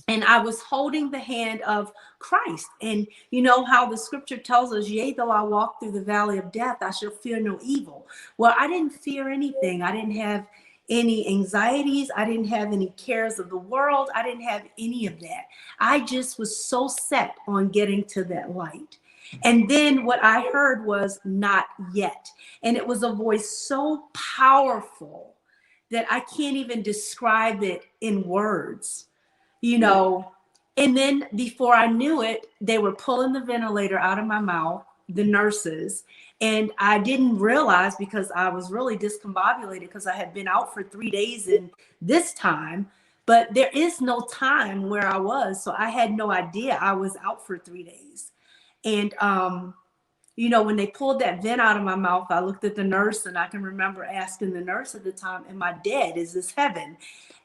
And I was holding the hand of Christ. And you know how the scripture tells us, yea, though I walk through the valley of death, I shall fear no evil. Well, I didn't fear anything. I didn't have any anxieties. I didn't have any cares of the world. I didn't have any of that. I just was so set on getting to that light. And then what I heard was not yet. And it was a voice so powerful that I can't even describe it in words, you know. And then before I knew it, they were pulling the ventilator out of my mouth, the nurses. And I didn't realize, because I was really discombobulated because I had been out for 3 days in this time, but there is no time where I was. So I had no idea I was out for 3 days. And, you know, when they pulled that vent out of my mouth, I looked at the nurse, and I can remember asking the nurse at the time, am I dead? Is this heaven?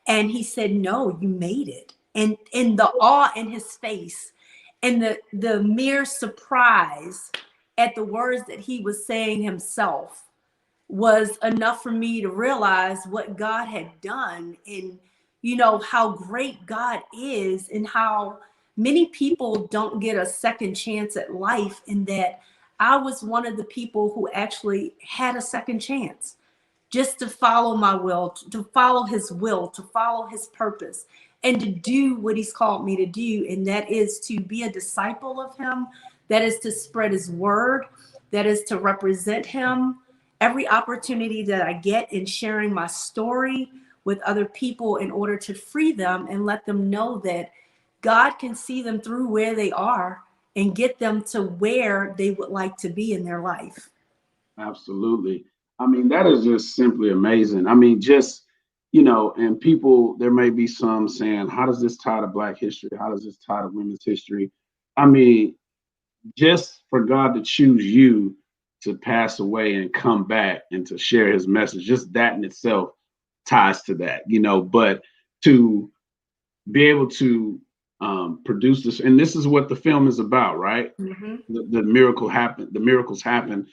And he said, no, you made it. And in the awe in his face and the mere surprise at the words that he was saying himself was enough for me to realize what God had done, and, you know, how great God is, and how many people don't get a second chance at life, and that I was one of the people who actually had a second chance just to follow my will, to follow his will, to follow his purpose, and to do what he's called me to do. And that is to be a disciple of him. That is to spread his word. That is to represent him. Every opportunity that I get in sharing my story with other people in order to free them and let them know that God can see them through where they are and get them to where they would like to be in their life. Absolutely. I mean, that is just simply amazing. I mean, just, you know, and people, there may be some saying, how does this tie to Black history? How does this tie to women's history? I mean, just for God to choose you to pass away and come back and to share his message, just that in itself ties to that, you know. But to be able to produce this, and this is what the film is about, right? The miracle happened, the miracles happen,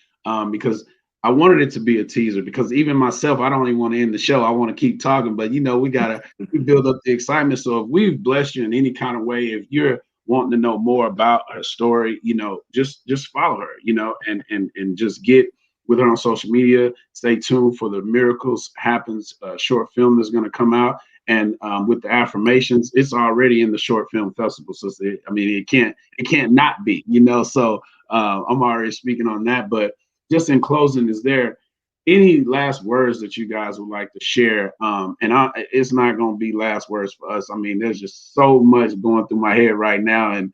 because I wanted it to be a teaser, because even myself, I don't even want to end the show. I want to keep talking, but you know, we build up the excitement. So if we've blessed you in any kind of way, if you're wanting to know more about her story, you know, just follow her, you know, and just get with her on social media. Stay tuned for the Miracles Happens short film that's going to come out. And with the affirmations, it's already in the short film festival. So I mean, it can't not be, you know. So I'm already speaking on that. But just in closing, is there any last words that you guys would like to share? It's not going to be last words for us. I mean, there's just so much going through my head right now, and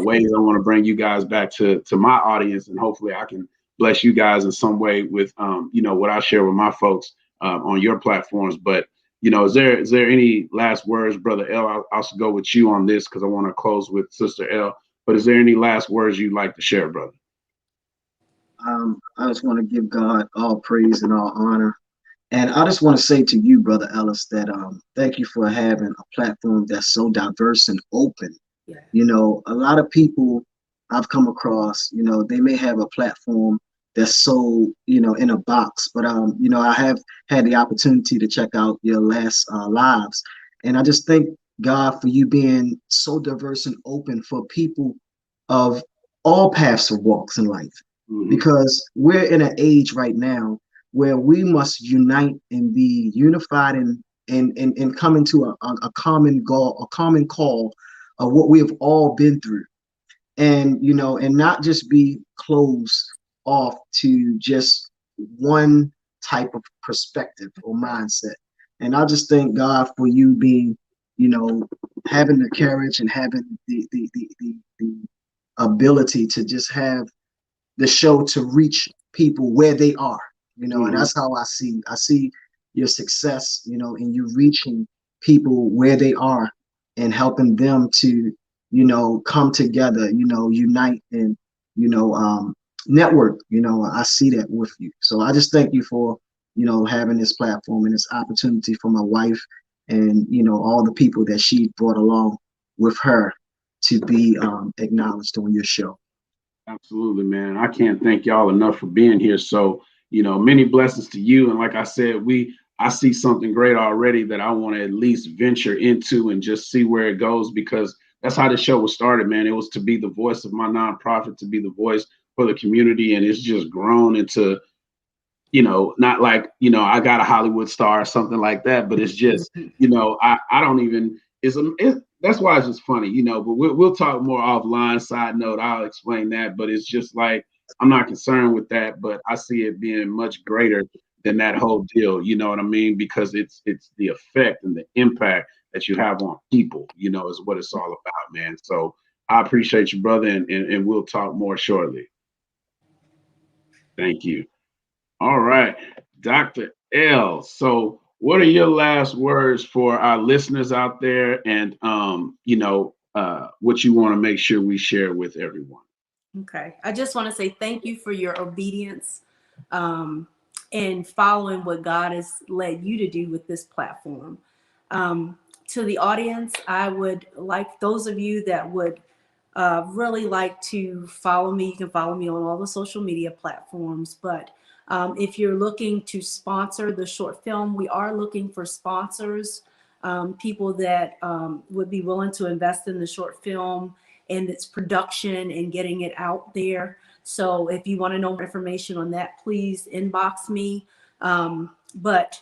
ways I want to bring you guys back to my audience, and hopefully I can bless you guys in some way with you know, what I share with my folks on your platforms. But you know, is there any last words, Brother L? I'll go with you on this because I want to close with Sister L. But is there any last words you'd like to share, brother? I just want to give God all praise and all honor. And I just want to say to you, Brother Ellis, that thank you for having a platform that's so diverse and open. Yeah. You know, a lot of people I've come across, you know, they may have a platform that's so, you know, in a box, but you know, I have had the opportunity to check out your last lives, and I just thank God for you being so diverse and open for people of all paths of walks in life, because we're in an age right now where we must unite and be unified and come into a common goal, a common call of what we have all been through. And, you know, and not just be closed off to just one type of perspective or mindset. And I just thank God for you being, you know, having the courage and having the ability to just have the show to reach people where they are, you know. And that's how I see your success, you know, in you reaching people where they are and helping them to, you know, come together, you know, unite and, you know, network. You know, I see that with you. So I just thank you for, you know, having this platform and this opportunity for my wife and, you know, all the people that she brought along with her to be acknowledged on your show. Absolutely, man. I can't thank y'all enough for being here. So, you know, many blessings to you. And like I said, I see something great already that I want to at least venture into and just see where it goes, because that's how the show was started, man. It was to be the voice of my nonprofit, to be the voice for the community. And it's just grown into, you know, not like, you know, I got a Hollywood star or something like that, but it's just, you know, I don't even, that's why it's just funny, you know, but we'll talk more offline. Side note, I'll explain that, but it's just like, I'm not concerned with that, but I see it being much greater than that whole deal. You know what I mean? Because it's the effect and the impact that you have on people, you know, is what it's all about, man. So I appreciate you, brother, and we'll talk more shortly. Thank you. All right, Dr. L. So what are your last words for our listeners out there, and you know, what you want to make sure we share with everyone? Okay. I just want to say thank you for your obedience and following what God has led you to do with this platform. To the audience, I would like those of you that would really like to follow me. You can follow me on all the social media platforms. But if you're looking to sponsor the short film, we are looking for sponsors, people that would be willing to invest in the short film and its production and getting it out there. So if you want to know more information on that, please inbox me. But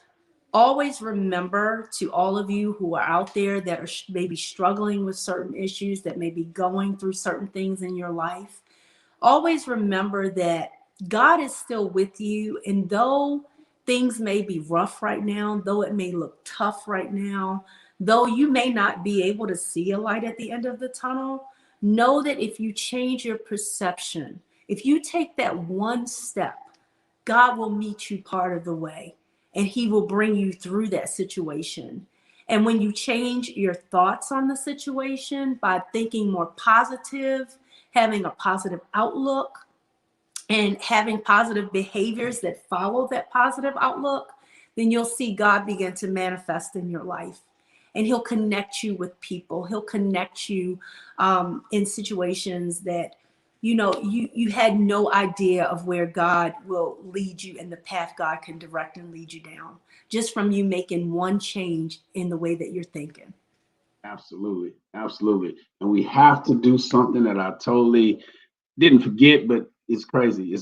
always remember, to all of you who are out there that are maybe struggling with certain issues, that may be going through certain things in your life, always remember that God is still with you. And though things may be rough right now, though it may look tough right now, though you may not be able to see a light at the end of the tunnel, know that if you change your perception, if you take that one step, God will meet you part of the way and he will bring you through that situation. And when you change your thoughts on the situation by thinking more positive, having a positive outlook, and having positive behaviors that follow that positive outlook, then you'll see God begin to manifest in your life. And he'll connect you with people. He'll connect you in situations that, you know, you had no idea of where God will lead you and the path God can direct and lead you down, just from you making one change in the way that you're thinking. Absolutely, absolutely. And we have to do something that I totally didn't forget, but it's crazy.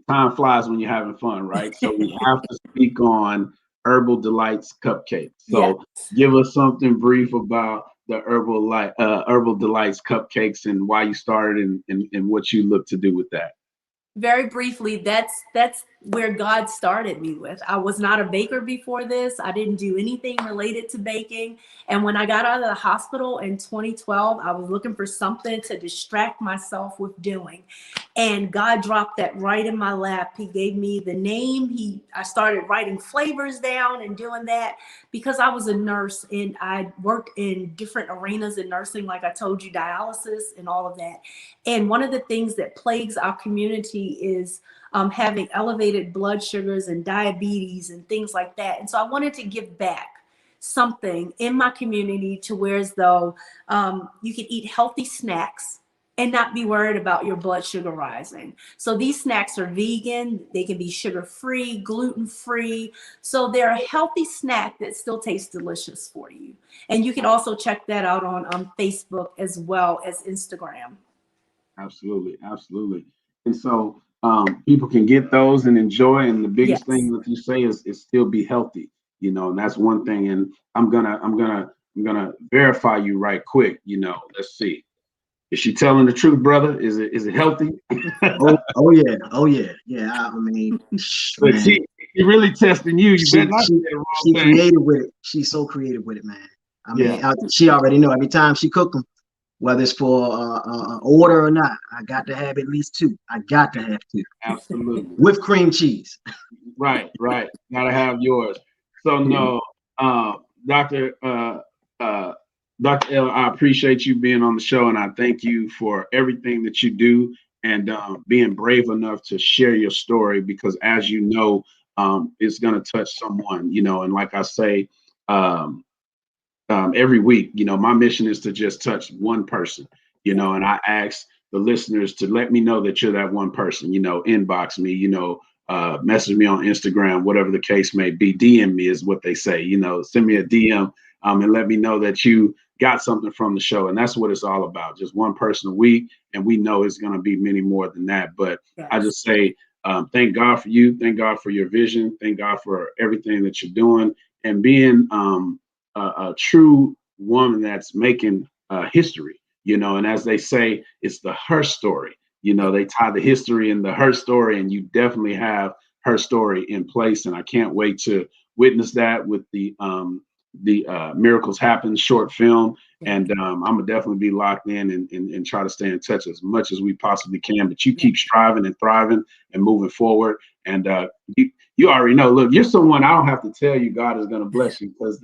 Time flies when you're having fun, right? So we have to speak on Herbal Delitz Cupcakes. So give us something brief about the Herbal Delitz Cupcakes and why you started and what you look to do with that. Very briefly, that's where God started me with. I was not a baker before this. I didn't do anything related to baking. And when I got out of the hospital in 2012, I was looking for something to distract myself with doing. And God dropped that right in my lap. He gave me the name. I started writing flavors down and doing that because I was a nurse and I worked in different arenas in nursing, like I told you, dialysis and all of that. And one of the things that plagues our community is having elevated blood sugars and diabetes and things like that. And so I wanted to give back something in my community to where as though you can eat healthy snacks and not be worried about your blood sugar rising. So these snacks are vegan, they can be sugar-free, gluten-free. So they're a healthy snack that still tastes delicious for you. And you can also check that out on Facebook as well as Instagram. Absolutely, absolutely. And so people can get those and enjoy. And the biggest thing that you say is still be healthy, you know, and that's one thing. And I'm gonna verify you right quick. You know, let's see. Is she telling the truth, brother? Is it healthy? oh yeah. I mean, But man, she really testing you. You better not say the wrong she thing. creative with it. She's so creative with it, man. I mean, she already know every time she cook them, whether it's for order or not. I got to have at least 2. I got to have 2. Absolutely. With cream cheese. Right. Gotta have yours. So no, Dr. L, I appreciate you being on the show, and I thank you for everything that you do and being brave enough to share your story, because as you know, it's going to touch someone, you know, and like I say, every week, you know, my mission is to just touch one person, you know, and I ask the listeners to let me know that you're that one person, you know, inbox me, you know, message me on Instagram, whatever the case may be. DM me is what they say, you know, send me a DM and let me know that you got something from the show. And that's what it's all about. Just one person a week. And we know it's going to be many more than that. But I just say, thank God for you. Thank God for your vision. Thank God for everything that you're doing and being a true woman that's making history, you know. And as they say, it's the her story. You know, they tie the history and the her story, and you definitely have her story in place. And I can't wait to witness that with the Miracles Happen short film. And I'm gonna definitely be locked in and try to stay in touch as much as we possibly can. But you keep striving and thriving and moving forward. And you already know, look, you're someone I don't have to tell you God is gonna bless you, because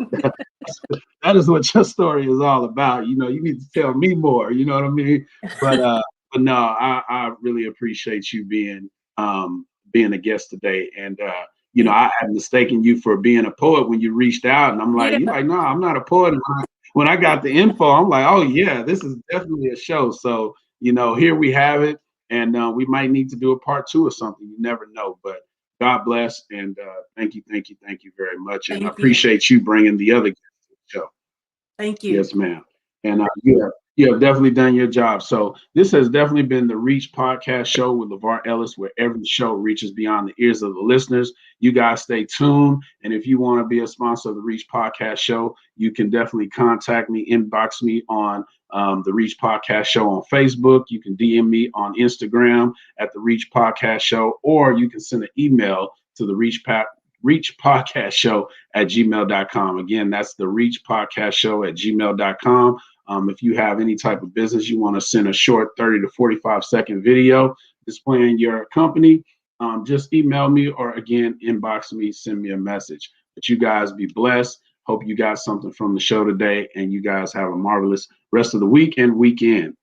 that is what your story is all about. You know, you need to tell me more, you know what I mean? But no, I really appreciate you being a guest today. And you know, I had mistaken you for being a poet when you reached out, and I'm like, you're like, no, I'm not a poet. And when I got the info, I'm like, oh yeah, this is definitely a show. So, you know, here we have it, and we might need to do a part 2 or something. You never know. But God bless, and thank you very much. And I appreciate you bringing the other guests to the show. Thank you. Yes, ma'am. And you have definitely done your job. So this has definitely been the Reach Podcast Show with LeVar Ellis, where every show reaches beyond the ears of the listeners. You guys stay tuned. And if you want to be a sponsor of the Reach Podcast Show, you can definitely contact me, inbox me on the Reach Podcast Show on Facebook. You can DM me on Instagram at the Reach Podcast Show, or you can send an email to the Reach Podcast Show at gmail.com. Again, that's the Reach Podcast Show at gmail.com. If you have any type of business, you want to send a short 30 to 45-second video displaying your company, just email me, or again, inbox me, send me a message. But you guys be blessed. Hope you got something from the show today, and you guys have a marvelous rest of the week and weekend.